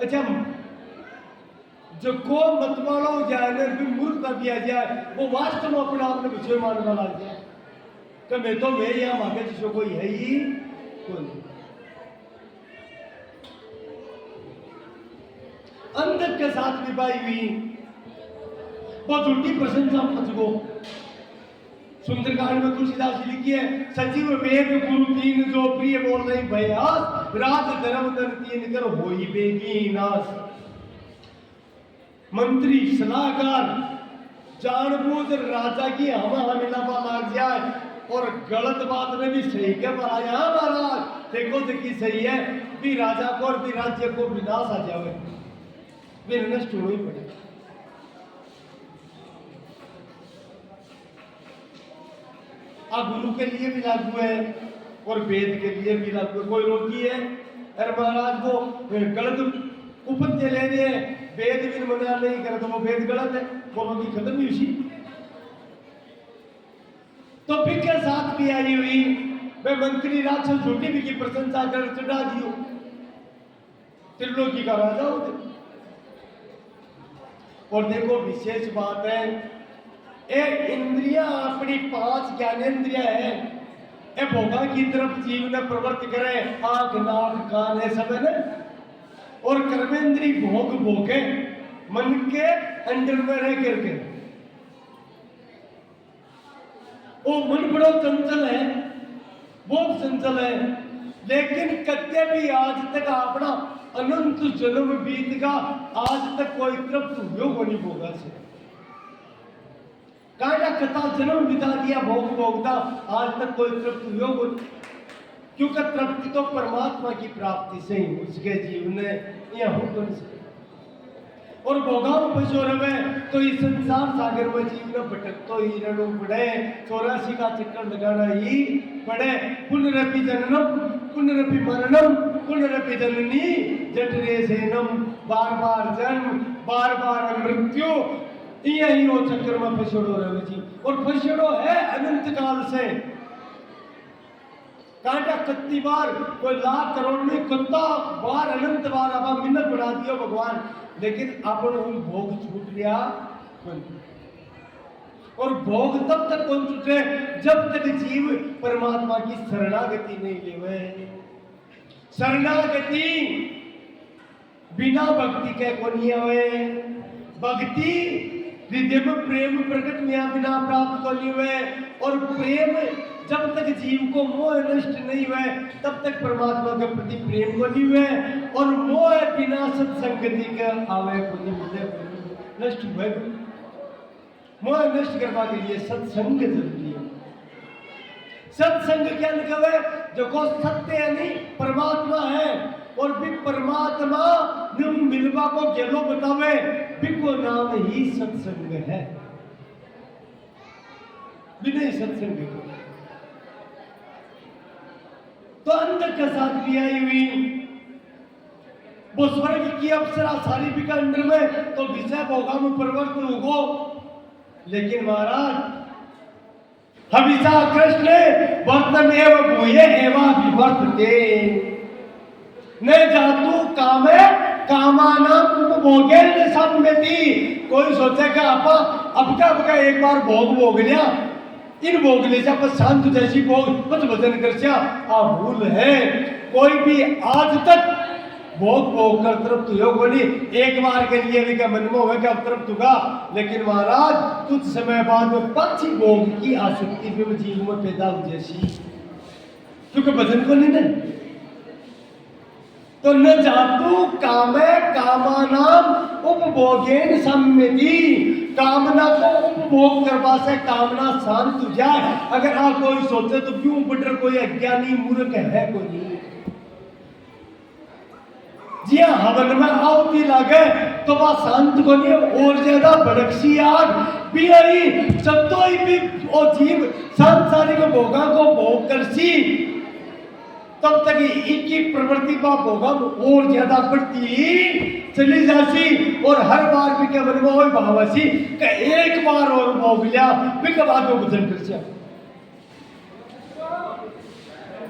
अच्छा। जो को मतवालो जाए फिर मूर्ख कर दिया जाए, वो वास्तव में अपने आप में विषय मानने लग जाए कि मैं तो वे या मांगे जिसको कोई है ही कोई। अंधक के साथ विवाही हुई, वो झूठी प्रशंसा मत गो। सुंदरकांड में तुलसीदास जी लिखी है, सचिव वेद गुरु तीन जो प्रिय बोल रही भयास, राज धर्म धन तीन कर होई बेगी नाश। मंत्री सलाहकार जानबूझ राजा की हवा मिलावा लग जाए, और गलत बात में भी सही के बनाया। महाराज देखो देखी सही है भी राजा को और भी राज्य को विनाश आ जाए, वे नष्ट हो ही पड़े। गुरु के लिए भी लागू है और वेद के लिए भी लागू है। कोई रोकी है अरे महाराज वो गलत उपदेश ले रहे हैं, वेद भी मना नहीं करे तो वो वेद गलत है, वो रोगी खत्म ही उसी। तो फिर के साथ भी आई हुई वे मंत्री राक्षस झूठी भी की प्रशंसा कर चढ़ा दियो, त्रिलोकी का राजा होते। और देखो विशेष बात है, ये इंद्रियां अपनी 5 ज्ञानेंद्रियां है, ये भोगा की तरफ जीव ने प्रवृत्ति करे, आंख नाक कान है सब है ना, और कर्मेंद्री भोग भोगे मन के अंडर में रह करके। वो मन बड़ा चंचल है, बहुत चंचल है, लेकिन कत्ते भी आज तक अपना अनंत जन्म बीत का आज तक कोई तृप्त हुए को नहीं भोगा से। काया कथा जन्म बिता दिया भोग भोगता, आज तक कोई तृप्त हुए को, क्योंकि तृप्ति तो परमात्मा की प्राप्ति से ही उसके जीवन ने यह हुक्म से। और भोगाओं पशु रवे तो इस संसार सागर में जीव न भटक तो ही रणु पड़े, 84 का चक्कर लगाना ही पड़े। पुनरपि जननम पुनरपि मरणम पुनरपि जननी जठरे सेनम, बार बार जन्म बार बार मृत्यु, यही वो चक्कर में फसड़ो रवे जी। और फसड़ो है अनंत काल से, कांटा कत्ती बार, कोई लाख करोड़ में कुत्ता बार अनंत बार अब मिन्नत बढ़ा दियो भगवान, लेकिन अपन उन भोग छूट लिया। और भोग तब तक कौन छूटे जब तक जीव परमात्मा की शरणागति नहीं लेवे। शरणागति बिना भक्ति के को नहीं आवे, भक्ति हृदय में प्रेम प्रकट में बिना प्राप्त को नहीं हुए, और प्रेम जब तक जीव को मोह नष्ट नहीं हुए तब तक परमात्मा के प्रति प्रेम को नहीं हुए। और मोह बिना सत्संगति के आवे को नहीं मिले, नष्ट हुए। मोह नष्ट करवा के लिए सत्संग जरूरी है। सत्संग क्या निकले, जो को सत्य है नहीं परमात्मा है, और भी परमात्मा निम मिलवा को गेलो बतावे, बिको नाम ही सत्संग है। बिना सत्संग को तो अंदर के साथ भी आई हुई वो स्वर्ग की अप्सरा सारी भी का अंदर में तो विषय भोगा में परिवर्तन होगो। लेकिन महाराज हमेशा कृष्ण वर्तमेव भूये एवा विवर्तते, न जातु कामे कामानाम उपभोगे न सम्यति। कोई सोचेगा अब का एक बार भोग भोग लिया, इन भोग ले जा पर शांत जैसी भोग बस भजन कर जा, आ भूल है। कोई भी आज तक भोग भोग कर तृप्त हुआ नहीं, एक बार के लिए भी क्या मन में होगा क्या तृप्त होगा। लेकिन महाराज कुछ समय बाद में पांच भोग की आसक्ति भी जीव में पैदा हो जैसी, क्योंकि भजन को नहीं ना। तो न जातु कामे कामानाम उपभोगेन सम्मिति, कामना को उपभोग करवा से कामना शांत हो जाए। अगर आप कोई सोचे तो क्यों बटर कोई अज्ञानी मूर्ख है कोई नहीं। जी हाँ, हवन में आहुति लागे तो वह शांत को नहीं, और ज्यादा भड़कसी आग भी आई जब तो भी और जीव सांसारिक भोगा को भोग करसी, तब तक इनकी प्रवृत्ति का भोगम और ज्यादा बढ़ती चली जासी। और हर बार भी क्या मन में वही भावासी कि एक बार और भोग लिया फिर कब आगे भजन कर जा।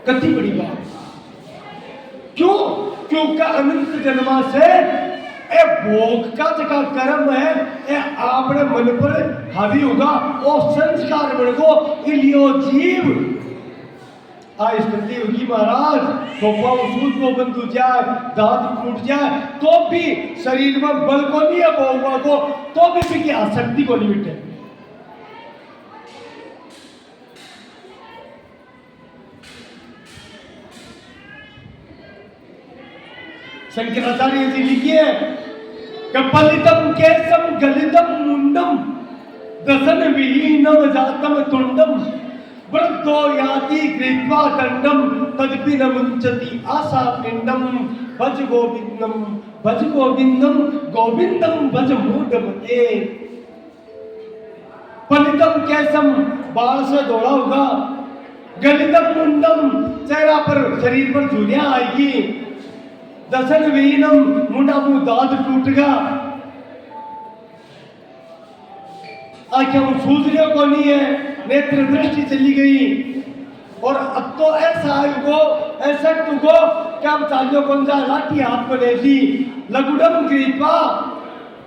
कितनी बड़ी बात, क्यों? क्योंकि अनंत जन्मा से ए भोग का जगह कर्म है, ए आपने मन पर हावी होगा और संस्कार बन को इलियो जीव स्थिति होगी महाराज। खोपा सूद को बंद हो जाए, दांत टूट जाए तो भी शरीर में बल को नहीं है भोगवा को, तो भी की आसक्ति को नहीं मिटे। शंकराचार्य जी लिखिए कपलितम केसम गलितम मुंडम दसन विहीनम जातम तुंडम वृद्धो याति कृत्वा दंडम तदपि न मुंचति आशा पिंडम भज गोविंदम गोविंदम भज मूढ़मते। पलितम केसम बाल से दौड़ा होगा, गलितम मुंडम चेहरा पर शरीर पर झुर्रियां आएगी, दसन विहीनम मुंडा मुंह दांत टूटेगा, आंखें सूझने को नहीं है, नेत्र दृष्टि चली गई। और अब तो ऐसा आयुगो ऐसा तुगो क्या चालियो कौन सा लाठी हाथ में ले ली, लगुडम कृपा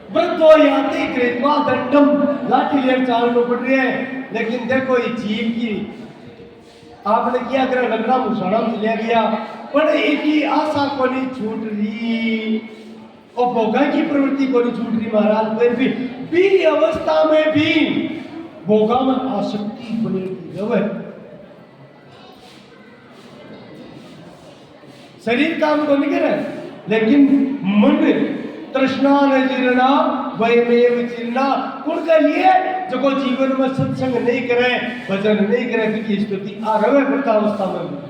वृद्धो याति कृत्वा दंडम, लाठी लेकर चालना पड़ रही है। लेकिन देखो ये जीव की आपने क्या अगर लंगड़ा मुसाड़ा चलिया गया, पर एक ही आशा को नहीं छूट रही और भोगा की प्रवृत्ति को नहीं छूट रही महाराज। फिर भी अवस्था में भी भोगा में आसक्ति बनेगी रवे। शरीर काम को नहीं करे, लेकिन मन तृष्णा न जीर्णा वयमेव जीर्णा। उनके लिए जो को जीवन में सत्संग नहीं करे, भजन नहीं करे, की स्तुति आ रहे वृद्धावस्था में भी।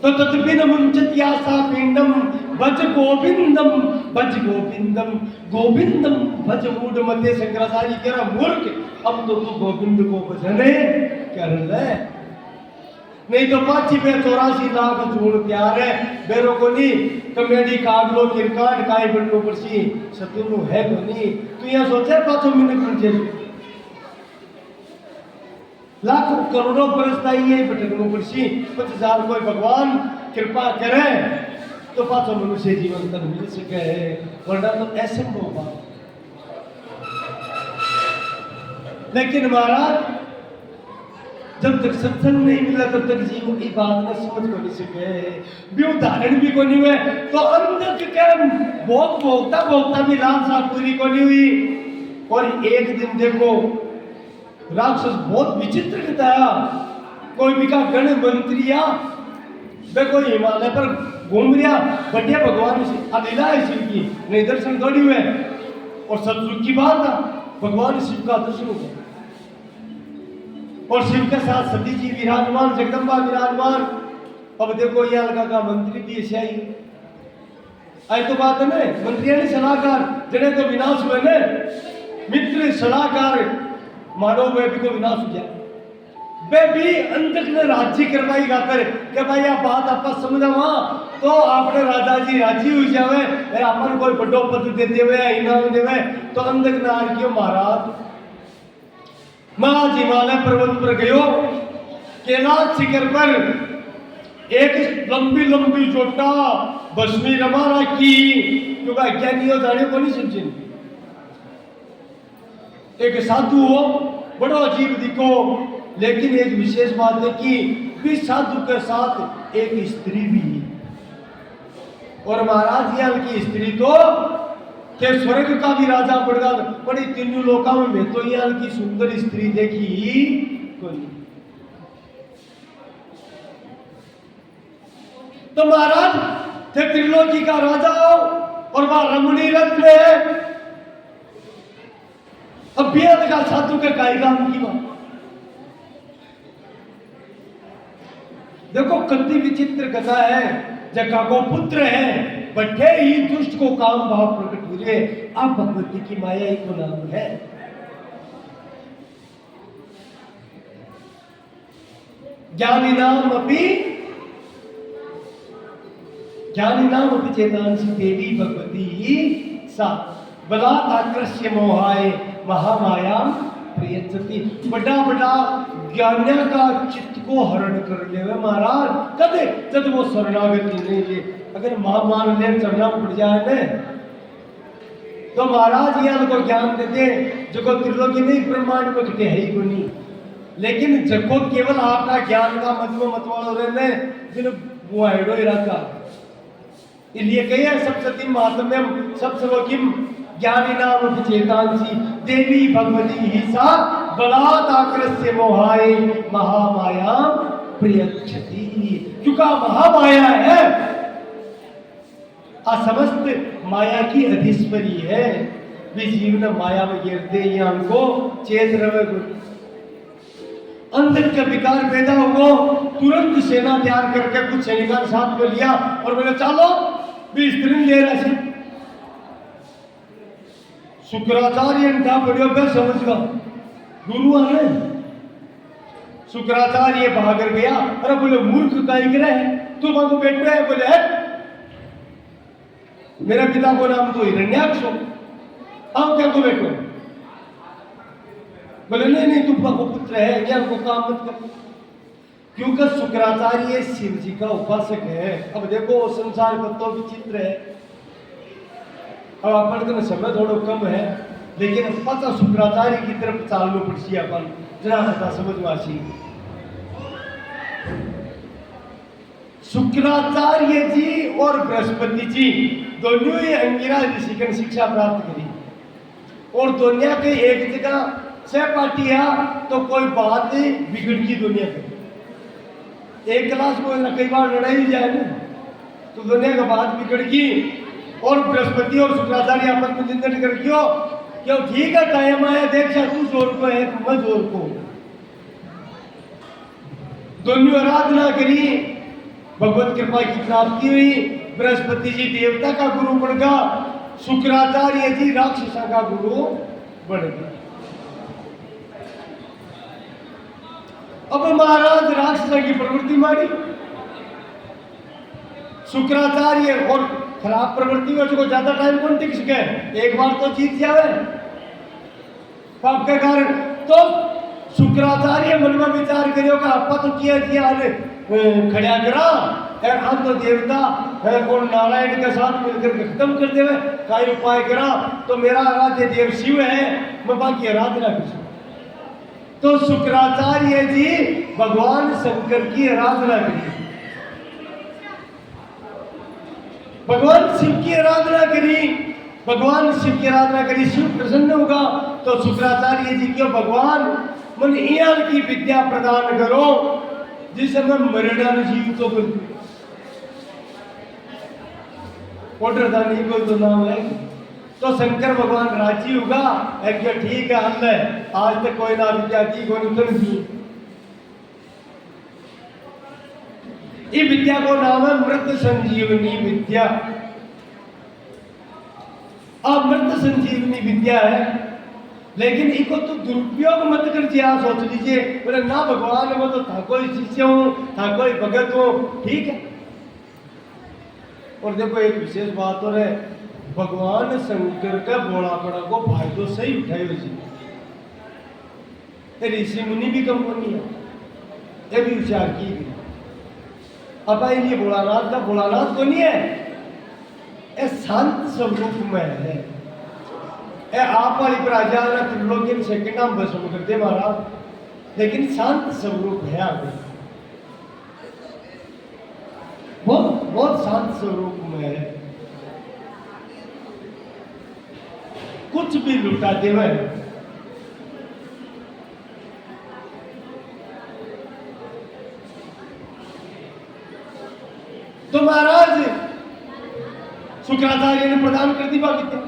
तो तद्भिन्न मुंचत्या सा पिंडम भज गोविंदम, भज गोविंदम, गोविंदम भज मूढ़ मते। शंकराचार्य कह रहा मूर्ख, अब तो तू गोविंद को भजने कर ले, नहीं तो 84 लाख जोड़ प्यार है बेरो को नहीं कमेडी काट लो क्रिकेट काय बंडो परसी सतुनु है को नहीं। तू यहां सोचे 5 मिनट बन जे लाखों करोड़ों बरसता ही है बटनो परसी 50,000 कोई भगवान कृपा करे तो 5 मनुष्य जीवन तक मिल सके, वरना तो असंभव बात। लेकिन महाराज जब तक सत्संग नहीं मिला तब तक जीव की बात न समझ को नहीं सके, भी उदाहरण भी को नहीं हुए, तो अंदर के बहुत भोगता भोगता भी लालसा पूरी को नहीं हुई। और एक दिन देखो राक्षस बहुत विचित्र बताया, कोई भी का गण मंत्रिया देखो हिमालय पर घूम रहा, बढ़िया भगवान अलीला है शिव की, नहीं दर्शन थोड़ी हुए। और सतयुग की बात है, भगवान शिव का दर्शन हुआ और शिव के साथ सती जी विराजमान, जगदम्बा विराजमान। अब देखो ये अलगा का मंत्री भी ऐसे आई आई तो बात है ना, मंत्री ने सलाहकार जने तो विनाश हुए ने, मित्र सलाहकार मानो वे भी को विनाश हो गया। वे भी अंतक ने राज्य करवाई खातर कि भाई आप बात आपका समझावा तो आपने राजा जी राजी हो जावे, अपन कोई बड़ो पद दे देवे इनाम देवे। तो अंतक ने आर क्यों महाराज महाराज हिमालय पर्वत पर गयो, कैलाश शिखर पर एक लंबी लंबी चोटा भस्मी रमा रखी, क्योंकि ज्ञानी हो जाने को नहीं समझे। एक साधु हो बड़ो अजीब दिखो, लेकिन एक विशेष बात है कि साधु के साथ एक स्त्री भी है। और महाराज यहाँ की स्त्री तो के स्वर्ग का भी राजा पड़गा, बड़ी तीनों लोका में तो यहाँ की सुंदर स्त्री देखी कोई। तो महाराज थे त्रिलोकी का राजा हो और वहां रमणी रथ में अब बेद का साधु के कायगाम की बात देखो, कितनी विचित्र कथा है। जगह को पुत्र है, बटे ही दुष्ट को काम भाव प्रकट हुए, अब भगवती की माया ही को नाम है। ज्ञानी नाम अपनी चेतांसी देवी भगवती सा बलात् आकृष्य मोहाय महामाया प्रियंसती। बड़ा बड़ा ज्ञानिया का चित्त को हरण कर ले महाराज, कदे जब वो शरणागति नहीं ले, अगर मां मान ले चढ़ना पड़ जाए ने तो महाराज यहाँ को ज्ञान देते जो को त्रिलोकी नहीं ब्रह्मांड को घटे है ही को नहीं। लेकिन जब केवल आपका ज्ञान का मतवाल रहने जिन वो हेडो ही रखा, इसलिए कहिए सप्तति महात्म्यम सब श्लोकिम ज्ञानी नाम चेतांसी देवी भगवती ही सा बलात् आकृष्य मोहाय महामाया प्रियक्षति। क्योंकि महामाया है, समस्त माया की अधिस्परी है, वे जीवन माया में गिरते यहाँ को चेत रवे। अंदर का विकार पैदा हुआ, तुरंत सेना तैयार करके कुछ सैनिकों साथ में लिया और बोले चलो भी स्त्री ले रहा है। शुक्राचार्य था बड़े पे समझगा गुरु आने, शुक्राचार्य भाग गया। अरे बोले मूर्ख का गिरा है तू वहां को बैठ रहा है। बोले है मेरा पिता को नाम तो हिरण्याक्ष हो, आओ क्या को बैठो। बोले नहीं नहीं तुम को पुत्र है, ज्ञान को काम मत कर। क्योंकि शुक्राचार्य शिव जी का उपासक है। अब देखो संसार का तो विचित्र है। अब अपन का समय थोड़ा कम है, लेकिन पता शुक्राचार्य की तरफ चालू पड़सी अपन जरा पता समझवासी। शुक्राचार्य जी और बृहस्पति जी दोनों ही अंगिरा ऋषि की शिक्षा प्राप्त करी, और दुनिया के एक जगह सहपाठिया तो कोई बात नहीं बिगड़ की दुनिया की। एक क्लास में कई बार लड़ाई जाए ना तो दुनिया का बात बिगड़ गई, और बृहस्पति और शुक्राचार्य आपस में चिंतन कर क्यों ठीक है टाइम आया देख तू जोर को है मैं जोर को। दोनों आराधना करी, भगवत कृपा की प्राप्ति हुई। बृहस्पति जी देवता का गुरु बन गया, शुक्राचार्य जी राक्षसा का गुरु बन गया। अब महाराज राक्षसा की प्रवृत्ति मारी, शुक्राचार्य और खराब प्रवृत्ति में जो ज्यादा टाइम कौन टिक सके, एक बार तो जीत जावे पाप के कारण। तो शुक्राचार्य मन में विचार करियो कि आपा तो किया खड़ा करा और हम तो देवता और नारायण के साथ मिलकर खत्म कर देवे, कई उपाय करा तो मेरा आराध्य देव शिव है, मैं बाकी आराधना कर। तो शुक्राचार्य जी भगवान शंकर की आराधना करी, भगवान शिव की आराधना करी, भगवान शिव की आराधना करी। शिव प्रसन्न होगा तो शुक्राचार्य जी क्यों भगवान मन ईयान की विद्या प्रदान करो जिसे मैं मरेड़ा जीव तो बोलती ओटरदानी को तो नाम है। तो शंकर भगवान राजी होगा ठीक है अल्लाह आज तक कोई ना विद्या की कोई उत्तर दी। ये विद्या को नाम है मृत संजीवनी विद्या। अब मृत संजीवनी विद्या है, लेकिन इको तो दुरुपयोग मत कर जी। आप सोच लीजिए बोले ना भगवान में तो था कोई शिष्य हूं था कोई भगत हो, ठीक है। और देखो एक विशेष बात और है, भगवान शंकर का बोलापड़ा को फायदो सही उठाए जी। ऋषि मुनि भी कम नहीं है, ये भी विचार की गई। अब ये भोलानाथ का भोलानाथ तो नहीं है, ये शांत स्वरूप में है। ए आप वाली प्राजा त्रिलोकी सेकंड नाम बस करते महाराज, लेकिन शांत स्वरूप है आगे, बहुत बहुत शांत स्वरूप में है। कुछ भी लुटा देवे तो महाराज शुक्राचार्य ने प्रदान कर दी विद्या।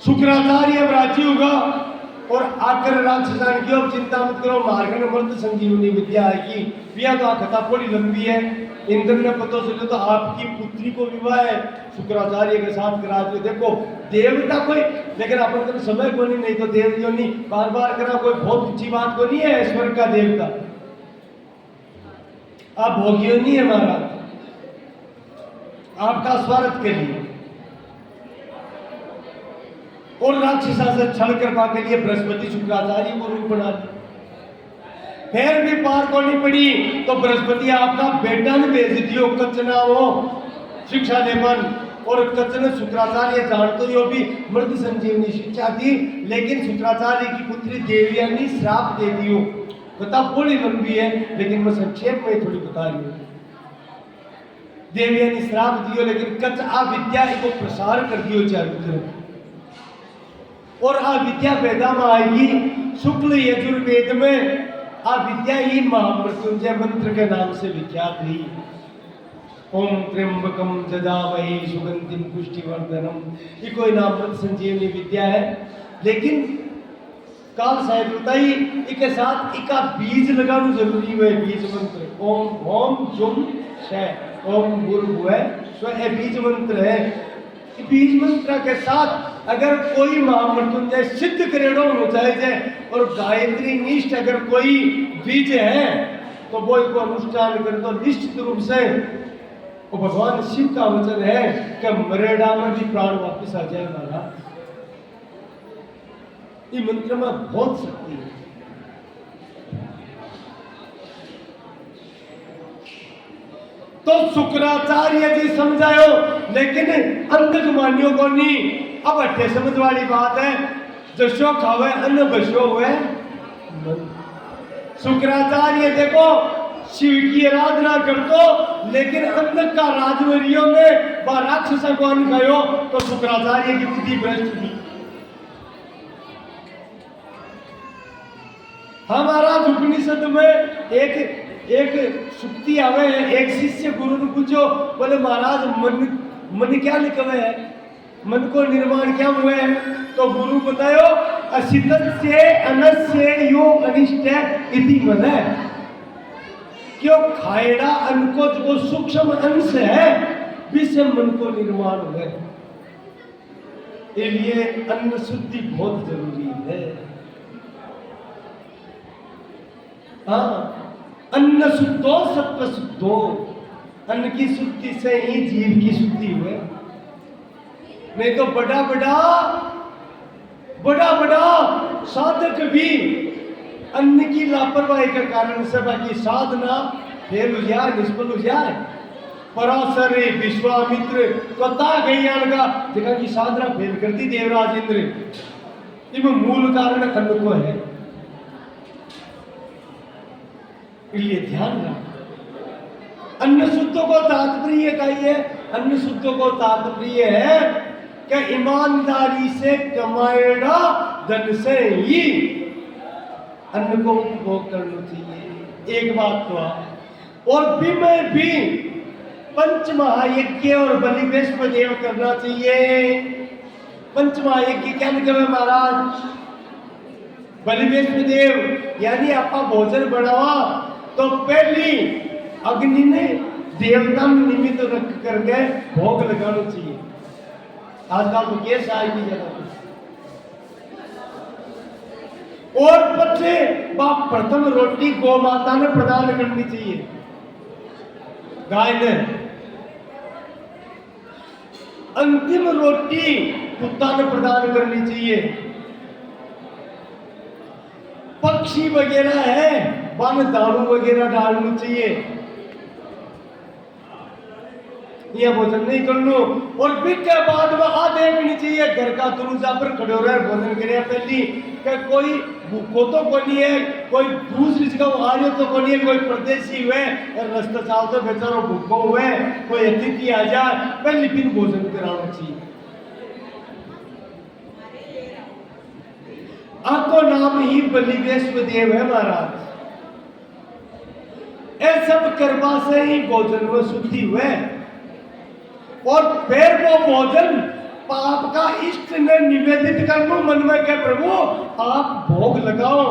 शुक्राचार्य अब राजी होगा और आकर राक्षसान की अब चिंता मत करो, मार्गन मृत संजीवनी विद्या आएगी। विया तो कथा थोड़ी लंबी है, इंद्र ने पता चले तो आपकी पुत्री को विवाह है शुक्राचार्य के साथ करा दो। देखो देवता कोई, लेकिन अपन तो समय को नहीं तो देव नहीं बार बार करा कोई बहुत ऊंची बात को नहीं है। स्वर्ग का देवता आप भोगियो नहीं है महाराज, आपका स्वागत के लिए। और राक्षसा से छल कृपा के लिए बृहस्पति शुक्राचार्य को रूप बना दिया। फिर भी पार को नहीं पड़ी तो बृहस्पति आपका बेटा ने भेज दियो कचना हो शिक्षा ले मन। और कचन शुक्राचार्य जानते हो भी मृत संजीवनी शिक्षा थी, लेकिन शुक्राचार्य की पुत्री देविया ने श्राप दे दियो। कथा बड़ी लंबी है लेकिन मैं संक्षेप में थोड़ी बता रही हूँ। देविया ने श्राप दियो, लेकिन कच आ विद्या को प्रसार कर दियो चारों तरफ। और आ विद्या वेदा में आएगी शुक्ल यजुर्वेद में। आ विद्या ही महामृत्युंजय मंत्र के नाम से विख्यात हुई। ओम त्र्यंबकम जदामहि सुगंधिम पुष्टिवर्धनम, ये कोई नाम मृत संजीवनी विद्या है। लेकिन काल शायद बताई इसके साथ इका बीज लगाना जरूरी है। बीज मंत्र ओम ओम जुम शय ओम भूर्भुवः स्वः, ये बीज मंत्र है। बीज मंत्र के साथ अगर कोई महामृत्युंजय सिद्ध करेड़ो हो जाए और गायत्री निष्ठ अगर कोई बीज है तो वो इसको अनुष्ठान करे तो निश्चित रूप से वो भगवान शिव का वचन है कि मरेड़ा में भी प्राण वापस आ जाए महाराज। ये मंत्र में बहुत शक्ति है। तो शुक्राचार्य जी समझायो, लेकिन अंधक मानियो को नहीं। अब अट्ठे समझ वाली बात है, जशो खावे अन्न बशो हुए मन। शुक्राचार्य देखो शिव की आराधना कर दो, लेकिन अंधक का राजवरियों ने व राक्षस को अन्न खायो, तो शुक्राचार्य की बुद्धि भ्रष्ट हुई। हमारा उपनिषद में एक सुक्ति आवे है। एक शिष्य गुरु ने पूछो, बोले महाराज मन क्या निकले है, मन को निर्माण क्या हुए है? तो गुरु बतायो असितस्य अनस्य यो अनिष्ट इति मन है। क्यों खाएड़ा अन्न को जो सूक्ष्म अंश है, विषय मन को निर्माण हुए। इसलिए अन्न शुद्धि बहुत जरूरी है। हाँ, अन्न शुद्धो सत्व शुद्धो। अन्न की शुद्धि से ही जीव की शुद्धि हुए। नहीं तो बड़ा बड़ा साधक भी अन्न की लापरवाही के कारण से बाकी साधना फेल हो जाए, निष्फल हो जाए। पराशर विश्वामित्र कथा गई का जगह की साधना फेल कर दी देवराज इंद्र। इसमें मूल कारण अन्न को है। इसलिए ध्यान रख। अन्न शुद्ध को तात्पर्य कहिए, अन्न शुद्ध को तात्पर्य है कि ईमानदारी से कमाएगा धन से ही अन्न को उपभोग करना चाहिए। एक बात तो और भी मैं भी पंच महायज्ञ और बलि वैष्णव देव करना चाहिए। पंच महायज्ञ क्या निकले महाराज? बलि वैष्णव देव यानी आपका भोजन बनावा तो पहली अग्नि ने देवता में निमित्त रख करके भोग लगाना चाहिए। आजकल तो केस आए की जगह और पचे बाप प्रथम रोटी गौ माता ने प्रदान करनी चाहिए, गाय ने। अंतिम रोटी कुत्ता ने प्रदान करनी चाहिए। पक्षी वगैरह है वन दारू वगैरह डालनी चाहिए। यह भोजन नहीं कर लो। और फिर के बाद में आ देखनी चाहिए घर का दरवाजा पर खड़े हो रहे भोजन करे पहली कि कोई भूखो तो को नहीं है, कोई दूसरी जगह आ रही तो को नहीं है, कोई परदेसी हुए रास्ता चालते बेचारो भूखो हुए, कोई अतिथि आ जाए, पहली दिन भोजन कराना चाहिए। आपको नाम ही बलि वैष्णव देव है महाराज। ये सब करवा से ही भोजन में शुद्धि हुए और फिर वो भोजन पाप का इष्ट ने निवेदित कर लो मन में के प्रभु आप भोग लगाओ।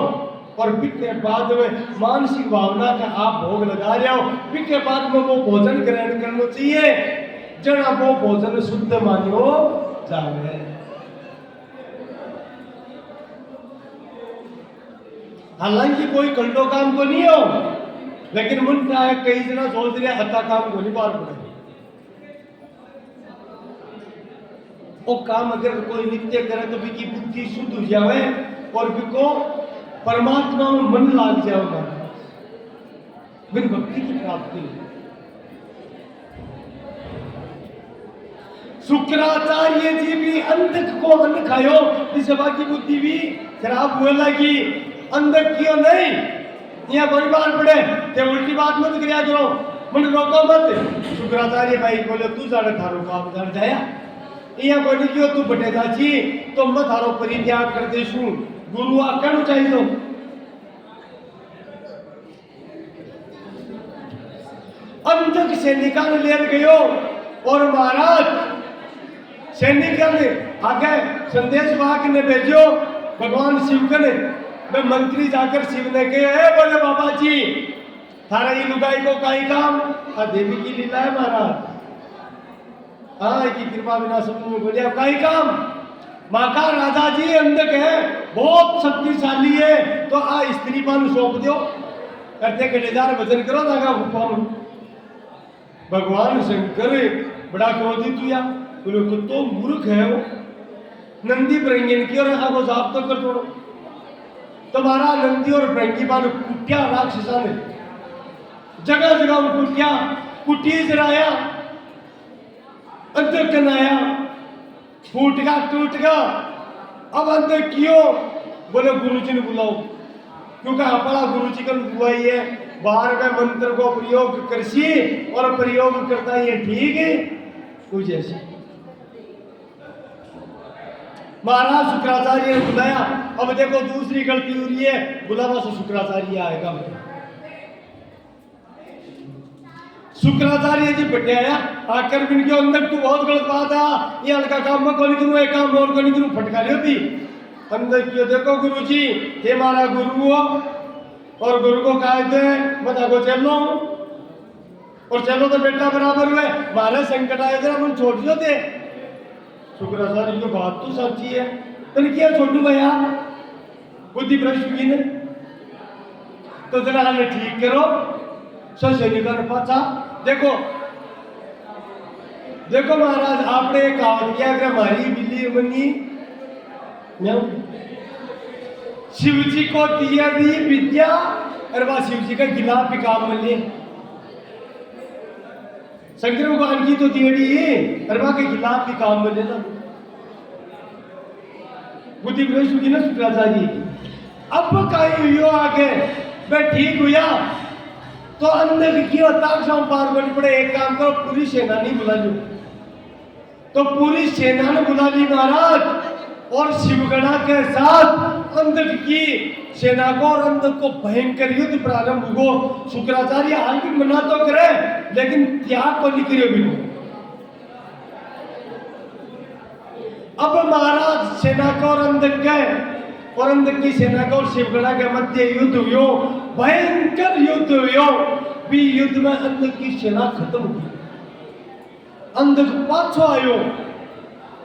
और फिर के बाद में मानसिक भावना का आप भोग लगा रहे हो, फिर के बाद में वो भोजन ग्रहण करना चाहिए जना वो भोजन शुद्ध मानो जावे। हालांकि कोई कंडो काम को नहीं हो, लेकिन मन क्या है कई जना सोच रहे हत्या काम को नहीं पार पड़े। वो काम अगर कोई नित्य करे तो विकी बुद्धि शुद्ध हो जावे और विको परमात्मा में मन लाग जाएगा, बिन भक्ति की प्राप्ति। शुक्राचार्य जी भी अंधक को अन्न खायो, इस बाकी बुद्धि भी खराब हुए लगी। अंधक क्यों नहीं यहाँ बड़ी बात पड़े ते उल्टी बात मत करिया करो, मन रोको मत। शुक्राचार्य भाई बोले तू जाने थारो काम जान जाया, यहाँ बोली क्यों तू बटे जाची तो मैं थारो परित्याग कर देशू, गुरु आकर चाहिए तो। अंधक सैनिका ने ले गयो और महाराज सैनिका ने आगे संदेश वाहक ने भेजो भगवान शिव ने। मैं मंत्री जाकर शिव ने कहे बोले बाबा जी थारा ये लुगाई को काई काम? देवी की लीला है महाराज। हाँ की कृपा बिना समझ में बोलिए काई काम? माँ का राजा जी अंधक है, बहुत शक्तिशाली है, तो आ स्त्री पान सौंप दो, करते कटेदार भजन करो दागा भगवान। भगवान शंकर बड़ा क्रोधित हुआ, बोले तो मूर्ख है वो, नंदी ब्रंगन की और आगो जाप तो कर दो। तुम्हारा नंदी और ब्रंगी बाल कुटिया राक्षसा ने जगह जगह कुटिया कुटी जराया, अंदर कनाया, फूट गया टूट गया। अब अंदर क्यों? बोले गुरुजी ने बुलाओ, क्योंकि अपना गुरुजी का बुआई है, बाहर में मंत्र को प्रयोग करसी और प्रयोग करता ये ठीक है कुछ ऐसे। महाराज शुक्राचार्य ने बुलाया। अब देखो दूसरी गलती हो रही है, बुलावा से शुक्राचार्य आएगा। शुक्राचार्य जी बैठे आया, आकर भी इनके अंदर तू बहुत गलत बात है, ये हल्का काम में कोई करूँ, एक काम और कोई करूँ, फटका लियो भी अंदर क्यों। देखो गुरु जी ये हमारा गुरु हो और गुरु को कहते हैं बता को चलो, और चलो तो बेटा बराबर हुए, हमारे संकट आए थे हम छोड़ दियो थे। शुक्राचार्य की बात तो सच्ची है, तो क्या छोटू भैया बुद्धि भ्रष्ट की ने तो जरा हमें ठीक करो। सैनिकों पाचा देखो देखो महाराज आपने कहा किया अगर हमारी बिल्ली बनी शिव जी को दिया दी विद्या और वह शिव जी का खिलाफ भी काम मिले। शंकर भगवान की तो दियड़ी और वह के खिलाफ भी काम मिले ना। बुद्धि भ्रष्ट की ना शुक्राचार्य की। अब कहीं हुआ आगे मैं ठीक हुआ तो अंदर क्यों ताकसाम पार करनी पड़े। एक काम करो पूरी सेना नहीं बुला लो, तो पूरी सेना ने बुला ली महाराज, और शिवगणा के साथ अंधक की सेना को और अंधक को भयंकर युद्ध प्रारंभ हुआ। शुक्राचार्य हाल भी मना तो करे लेकिन त्याग को नहीं करे भी। अब महाराज सेना को और अंधक गए और अंधक की सेना को और शिवगणा के मध्य युद्ध हुआ, भयंकर युद्ध हुआ। भी युद्ध में अंधक की सेना खत्म हुई। अंधक पाछो आयो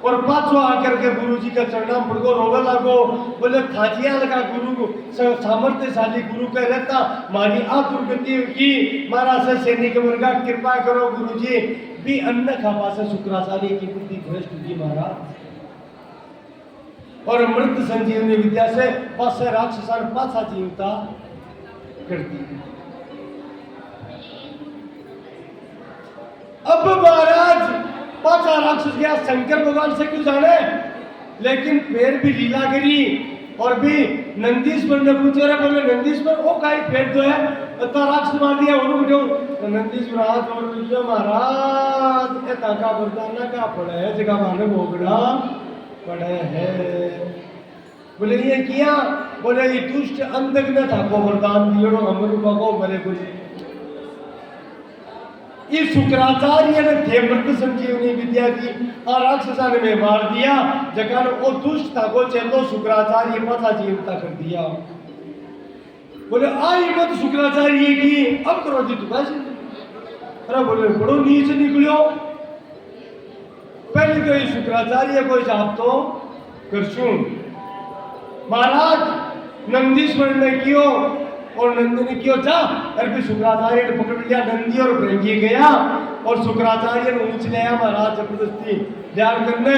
और पाछो आकर के गुरु जी का चरणा पड़को रोवे लागो। बोले थाजिया लगा गुरु सामर्थ्यशाली गुरु कह रहता मारी आ दुर्गति की महाराज से सैनिक वर्गा कृपा करो गुरु जी भी अन्न खावा से शुक्राचार्य की बुद्धि भ्रष्ट हुई महाराज। और मृत संजीवनी विद्या से पास राक्षस पाछा जीवता करती। अब महाराज पाछा राक्षस गया शंकर भगवान से क्यों जाने, लेकिन फिर भी लीला गिरी और भी नंदीश्वर ने पूछा रे बोले नंदीश्वर वो काई फेर दो है तो राक्षस मार दिया और बिठो तो नंदीश्वर हाथ और बोले महाराज ये ताका वरदान का पड़ा है जगह माने भोगड़ा पड़े है। बोले ये किया, बोले ये दुष्ट अंधक ने था को वरदान दियो अमर को मरे बोले ये शुक्राचार्य ने थे मृत संजीवनी विद्या की और राक्षसा ने मार दिया जगह वो दुष्ट था को चलो शुक्राचार्य पता जीवता कर दिया। बोले आई मत शुक्राचार्य की अब करो जी तू कैसे। अरे बोले बड़ो नीच निकलो, पहले तो ये शुक्राचार्य को जाप तो करशू। महाराज नंदीश्वर ने कियो और नंदी ने क्यों जा अरे फिर शुक्राचार्य ने पकड़ लिया नंदी और भृंगी गया और शुक्राचार्य ने ऊंच लिया महाराज जबरदस्ती ध्यान करने।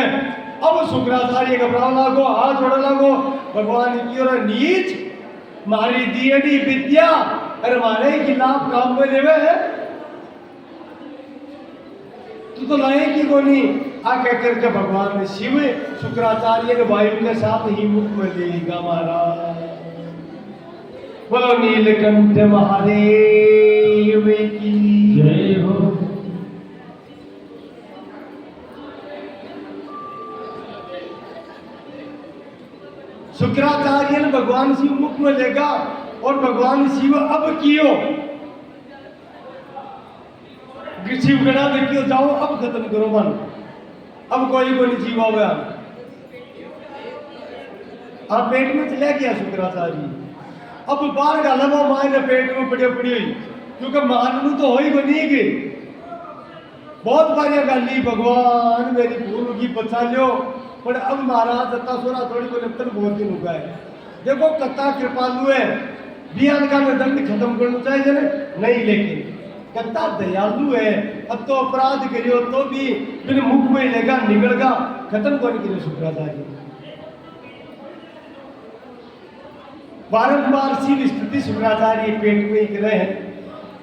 अब शुक्राचार्य घबराव लागो हाथ जोड़े लागो भगवान की और नीच मारी दियडी विद्या अरे हमारे खिलाफ काम में लेवे तू तो लाएगी कोनी आ कह करके भगवान ने शिव शुक्राचार्य ने वायु के साथ ही मुख में लेगा महाराज। बोलो नीलकंठ महादेव की जय हो। शुक्राचार्य ने भगवान शिव मुख में लेगा और भगवान शिव अब कियो शिवगणा देखियो जाओ अब खत्म करो मन, अब कोई को नहीं जीवा हुआ आप पेट में चला गया शुक्राचार्य। अब बाहर का लवा माए ने पेट में पड़ी हुई क्योंकि मानू तो हो ही बनी गई। बहुत बारिया गाली भगवान मेरी भूल की बचा लियो पर अब महाराज दत्ता सोरा थोड़ी को लगता बहुत दिन हो गए। देखो कत्ता कृपालु है बियान का दंड खत्म करना चाहिए नहीं, लेकिन कत्ता दयालु है अब तो अपराध करियो तो भी बिन मुख में लेगा निकलगा खत्म करने के लिए शुक्राचार्य बारंबार शिव स्थिति शुक्राचार्य पेट में ही रहे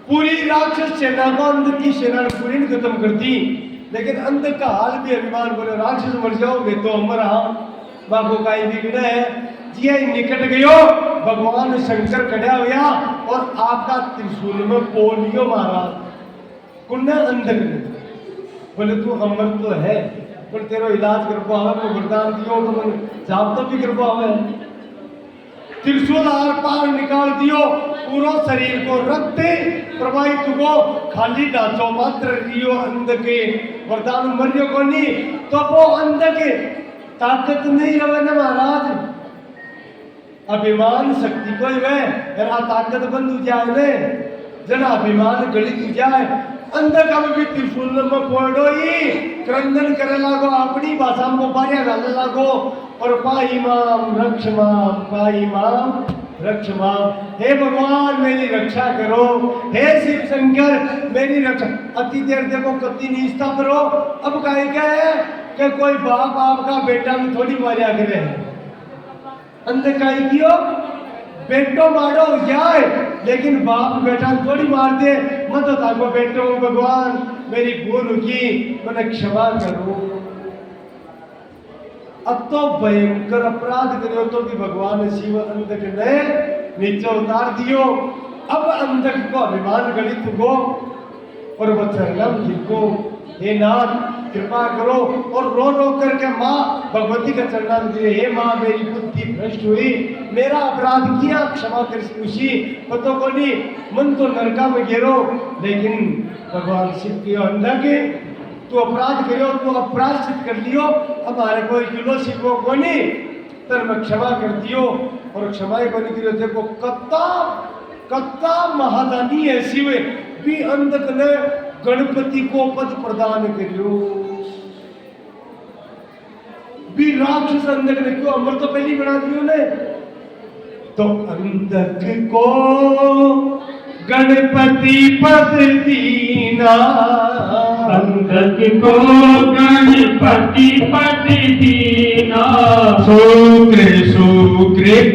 पूरी राक्षस सेना को अंधक की सेना ने पूरी ने खत्म कर दी, लेकिन अंधक का हाल भी अभिमान बोले राक्षस मर जाओ वे तो अमर रहा बाबू का ही बिगड़ा है जी निकट गयो भगवान शंकर खड़ा हुआ और आपका त्रिशूल में पोलियो मारा कुन्ने अंधक ने बोले तू अमर तो है पर तेरा इलाज कर पावे तो वरदान दियो तो जाप तो भी कर पावे त्रिशूल आर पार निकाल दियो पूरा शरीर को रक्त प्रवाहित हुआ खाली ढांचो मात्र रियो अंध के वरदान मरियो को नहीं तो वो अंध के ताकत नहीं रहे ना महाराज अभिमान शक्ति कोई वे मेरा ताकत बंद हो जाए ने जना अभिमान गलित हो जाए अंदर का भी त्रिशूल में पड़ो ही क्रंदन करे लागो अपनी भाषा में बारिया गाने लागो और पाई माम रक्ष माम रक्ष माम हे भगवान मेरी रक्षा करो हे शिव शंकर मेरी रक्षा अति देर देखो कति निष्ठा करो अब कहे क्या है कि कोई बाप आपका बेटा में थोड़ी मारिया करे अंदर कहीं क्यों बेटो मारो जाए लेकिन बाप बेटा थोड़ी मार दे मत ताको बेटो भगवान मेरी भूल की मैंने क्षमा करो अब तो भयंकर अपराध करो तो भी भगवान शिव अंधक ने नीचे उतार दियो अब अंधक को अभिमान गलित हो और वचनम जिनको हे नाथ कृपा करो और रो रो करके माँ भगवती का चरण दिए हे माँ मेरी बुद्धि भ्रष्ट हुई मेरा अपराध किया क्षमा कर खुशी पतो को नहीं मन तो नरका में गिरो लेकिन भगवान शिव के अंदर के तू अपराध करो तू अपराध सिद्ध कर लियो हमारे कोई किलो शिवो को नहीं तर मैं क्षमा कर दियो और क्षमा को नहीं करो देखो कत्ता महादानी है शिव भी अंधक ने गणपति को पद प्रदान करियो भी राक्षस अंधक ने क्यों अमर तो पहली बना दियो ने तो अंधक को गणपति पद दीना अंधक को गणपति पद दीना शुक्र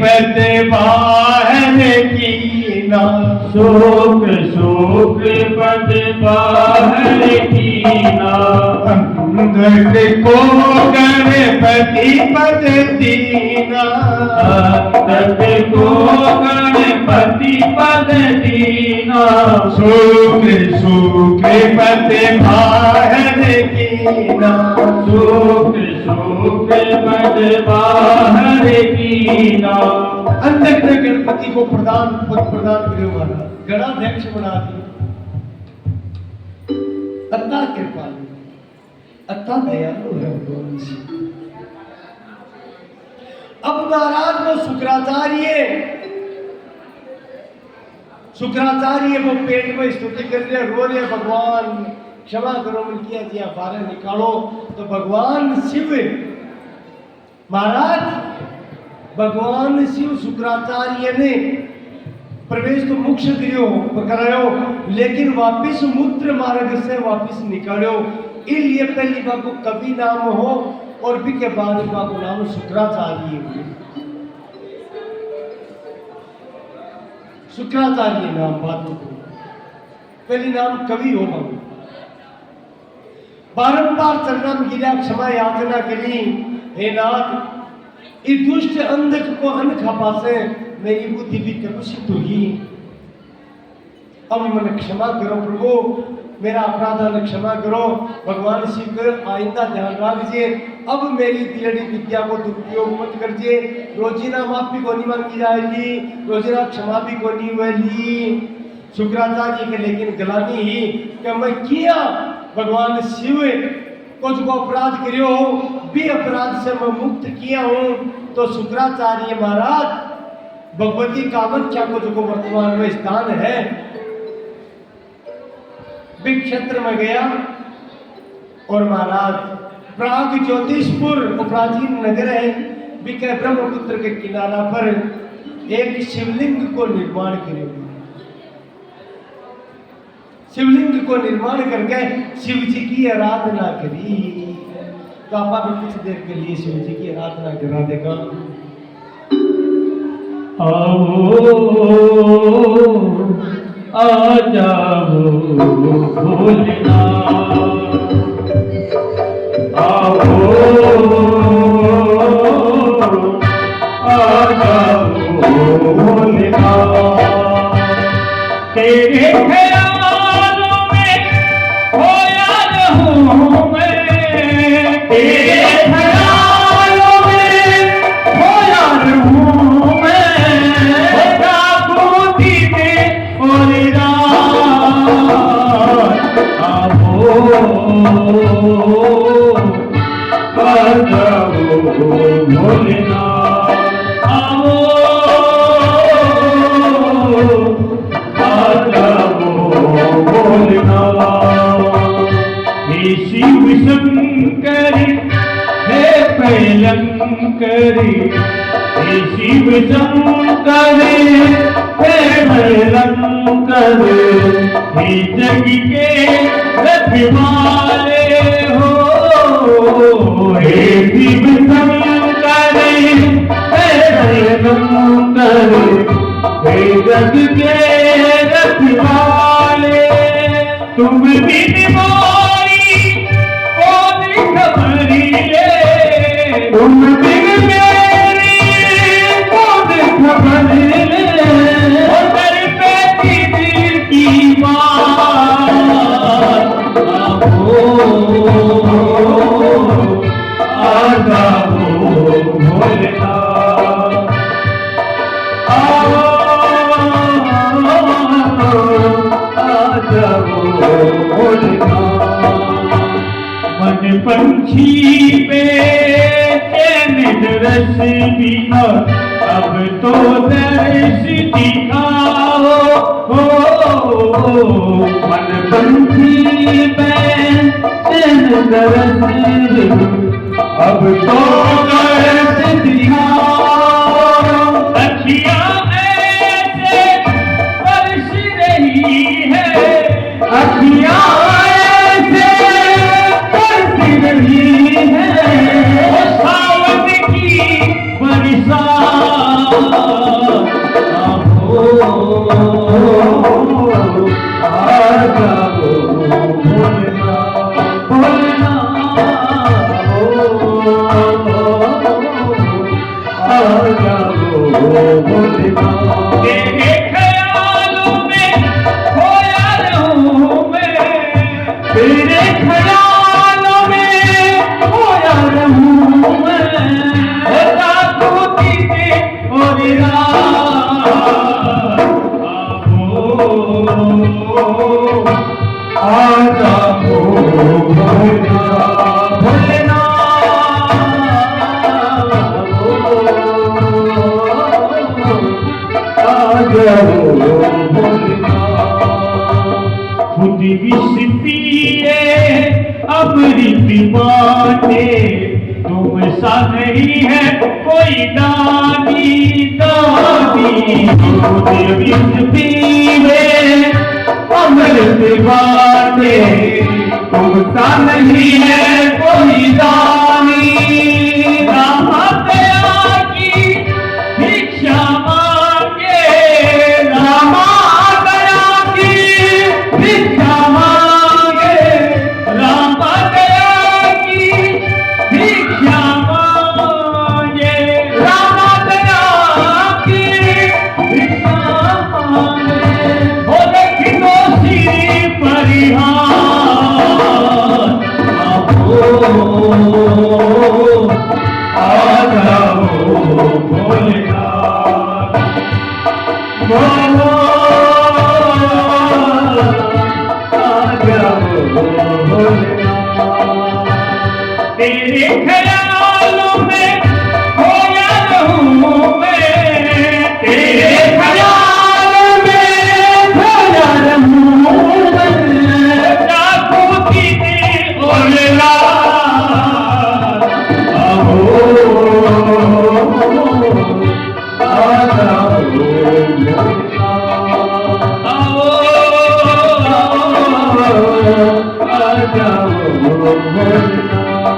पद बाहर कीना शुक्र पद बाहर कीना अंधक को गणपति पद दीना अंधक को गणपति पद दीना शुक्र पद बाहर कीना शुक्र पद बाहर कीना अंधक ने गणपति को पद प्रदान करो मारा गणाध्यक्ष बना दिया अत्ता कृपालु अत्ता दयालु है भगवान शिव अब महाराज वो शुक्राचार्य वो पेट में स्तुति कर रहे रो रहे भगवान क्षमा करो मन किया दिया बाहर निकालो तो भगवान शिव महाराज भगवान शिव शुक्राचार्य ने प्रवेश तो मोक्ष दियो करायो लेकिन वापिस मूत्र मार्ग से वापिस निकालो इसलिए पहली बार को कवि नाम हो और भी के बाद बार को नाम शुक्राचार्य हुए शुक्राचार्य नाम बात को पहली नाम कवि हो बाबू बारंबार चरणम गिरा क्षमा याचना करी हे नाथ इस दुष्ट अंधक को अनखा पासे मेरी बुद्धि भी कलुषित होगी अब मन क्षमा करो प्रभु मेरा अपराध क्षमा करो भगवान शिव कर आइंदा ध्यान रखिए अब मेरी दिलड़ी विद्या को दुरुपयोग मत करिए रोजीना माफी को नहीं मांगी जाएगी रोजीना क्षमा भी को नहीं होगी शुक्राचार्य के लेकिन गलानी ही कि मैं किया भगवान शिव कुछ को अपराध करियो भी अपराध से मैं मुक्त किया हूँ तो शुक्राचार्य महाराज भगवती कामाख्या को जो वर्तमान में स्थान है बिग क्षेत्र में गया और महाराज प्राग ज्योतिषपुर प्राचीन नगर है बिके ब्रह्मपुत्र के किनारा पर एक शिवलिंग को निर्माण करे शिवलिंग को निर्माण करके शिव जी की आराधना करी तो आप भी कुछ देर के लिए शिव जी की आराधना करा देगा आ जाओ भोलेनाथ आओ आ जाओ भोलेनाथ तेरे ख्यालों में खोया रहूं मैं तेरे ख्यालों में खोया रहूं मैं जागूती में और रात आओ आ जाओ भोलेनाथ आओ हे शिव शंकरी हे पैलंकरी हे शिव शंकरी हे पैलंकरी हे जग के रखवाले हो हे शिव शंकरी हे पैलंकरी हे जग के रखवाले तुम बिन मोरी कौन खबरिए तुम बिन मेरी कौन खबरिए उधर पे दिल की बात आओ आ जाओ भोलेनाथ आओ मन पंछी बेचैन रस बिना अब तो दर्श दिखाओ हो मन पंछी बेचैन रस अब तो दर्श दिखाओ अखियां ऐसे बरस रही है अखियां ऐसे बरस रही है वो सावन की बरसात आओ आ जाओ भोलेनाथ आ जाओ भोलेनाथ तेरे ख्यालों में खोया रहूं मैं तेरे ख्यालों में खोया रहूं मैं जागूती में और रात आओ आ जाओ भोलेनाथ खुद विष पिए अमृत बाटे तुम सा नहीं है कोई दानी दानी खुद विष पिए अमृत बाटे तुम सा नहीं है कोई दानी रामा दया की भिक्षा मांगे रामा दया की भिक्षा मांगे रामा दया की भिक्षा मांगे रामा दया की भिक्षा मांगे बोले कि तो सिर परिहार आओ आ जाओ भोलेनाथ तेरे ख्यालों में खोया रहूं मैं तेरे ख्यालों में खोया रहूं मैं जागूती में और रात आओ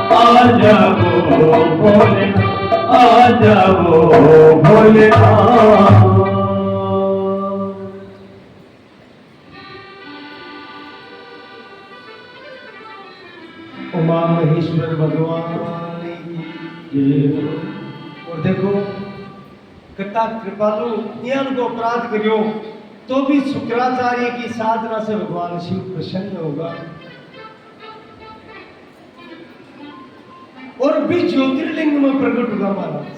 आ जाओ आ जाओ भोलेनाथ। भगवान की। जय हो और देखो कथा कृपालु ज्ञान को अपराध करियो तो भी शुक्राचार्य की साधना से भगवान शिव प्रसन्न होगा। और भी ज्योतिर्लिंग में प्रकट होगा महाराज,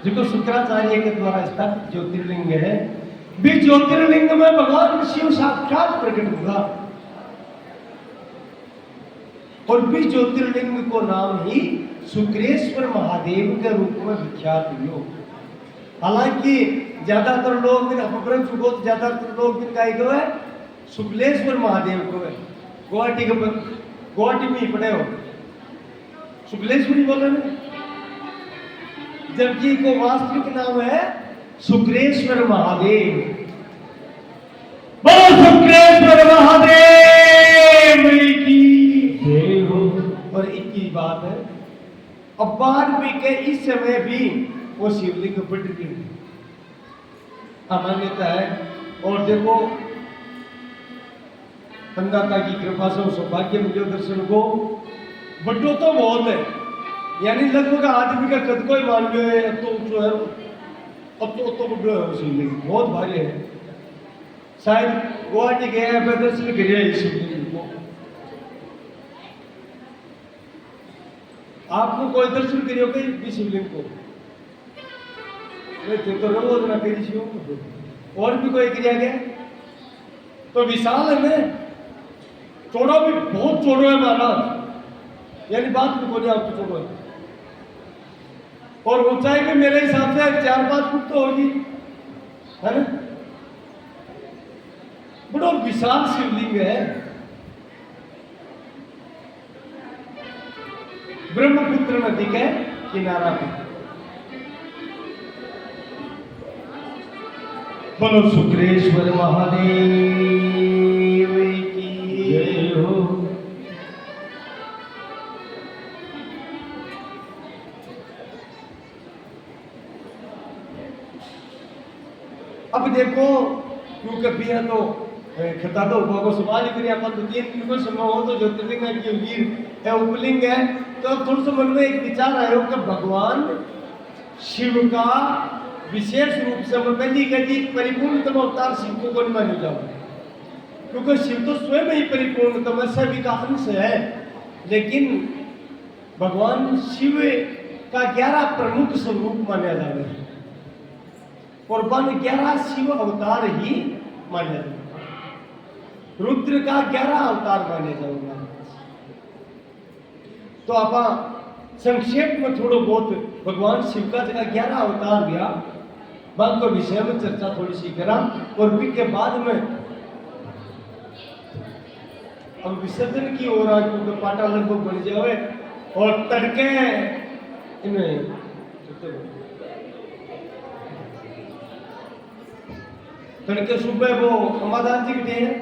जो शुक्राचार्य के द्वारा स्थापित ज्योतिर्लिंग है, भी ज्योतिर्लिंग में भगवान शिव साक्षात प्रकट होगा। और भी ज्योतिर्लिंग को नाम ही शुक्रेश्वर महादेव के रूप में विख्यात हुआ। हालांकि ज्यादातर लोग अपभ्रंश को ज्यादातर लोग को है शुक्लेश्वर महादेव को है। गुवाहाटी में ही पड़े हो शुक्लेश्वरी बोले ना, जबकि को वास्तविक नाम है शुक्रेश्वर महादेव। बोलो शुक्रेश्वर महादेव की जय हो। और एक ही बात है, अब बाद में के इस समय भी वो शिवलिंग बढ़ गई मान्यता है। और देखो अन्नदाता की कृपा से सौभाग्य मिले दर्शन को, बड्डो तो बहुत है, यानी लगभग आदमी का कद को ही मान लो है, तो जो है अब तो बड्डो है वो शिवलिंग, बहुत भारी है। शायद गुवाहाटी गए हैं दर्शन करिए इस शिवलिंग को। आपको कोई दर्शन करियो कहीं शिवलिंग को तो रोज ना करी, और भी कोई क्रिया गया तो विशाल है ना, चौड़ा भी बहुत चौड़ा है महाराज, यानी बात भी बोलिए आपको चौड़ा है। और ऊंचाई भी मेरे हिसाब से 4-5 फुट तो होगी, है ना। बड़ा विशाल शिवलिंग है। ब्रह्मपुत्र नदी के किनारा पे। बोलो शुक्रेश्वर महादेव की जय हो। अब देखो क्योंकि भैया तो खता तो को समाज करिए अपन तो 3 दिन को समय हो तो ज्योतिर्लिंग है कि वीर है उपलिंग है। तो अब थोड़ा सा मन में एक विचार आया कि भगवान शिव का विशेष रूप से मैं पहली कहती परिपूर्णतम अवतार शिव को कौन मानी जाऊँ, क्योंकि शिव तो स्वयं ही परिपूर्णतम सभी का अंश है। लेकिन भगवान शिव का 11 प्रमुख स्वरूप माना जा रहा है और 11 शिव अवतार ही माने जाते, रुद्र का 11 अवतार माने जाऊंगा। तो आप संक्षेप में थोड़ा बहुत भगवान शिव का जगह 11 अवतार दिया, बात को विषय में चर्चा थोड़ी सी करा। और भी के बाद में अब विसर्जन की ओर क्योंकि पाटा लगभग बन जाए और तड़के इन्हें तड़के सुबह वो अमादान जी के हैं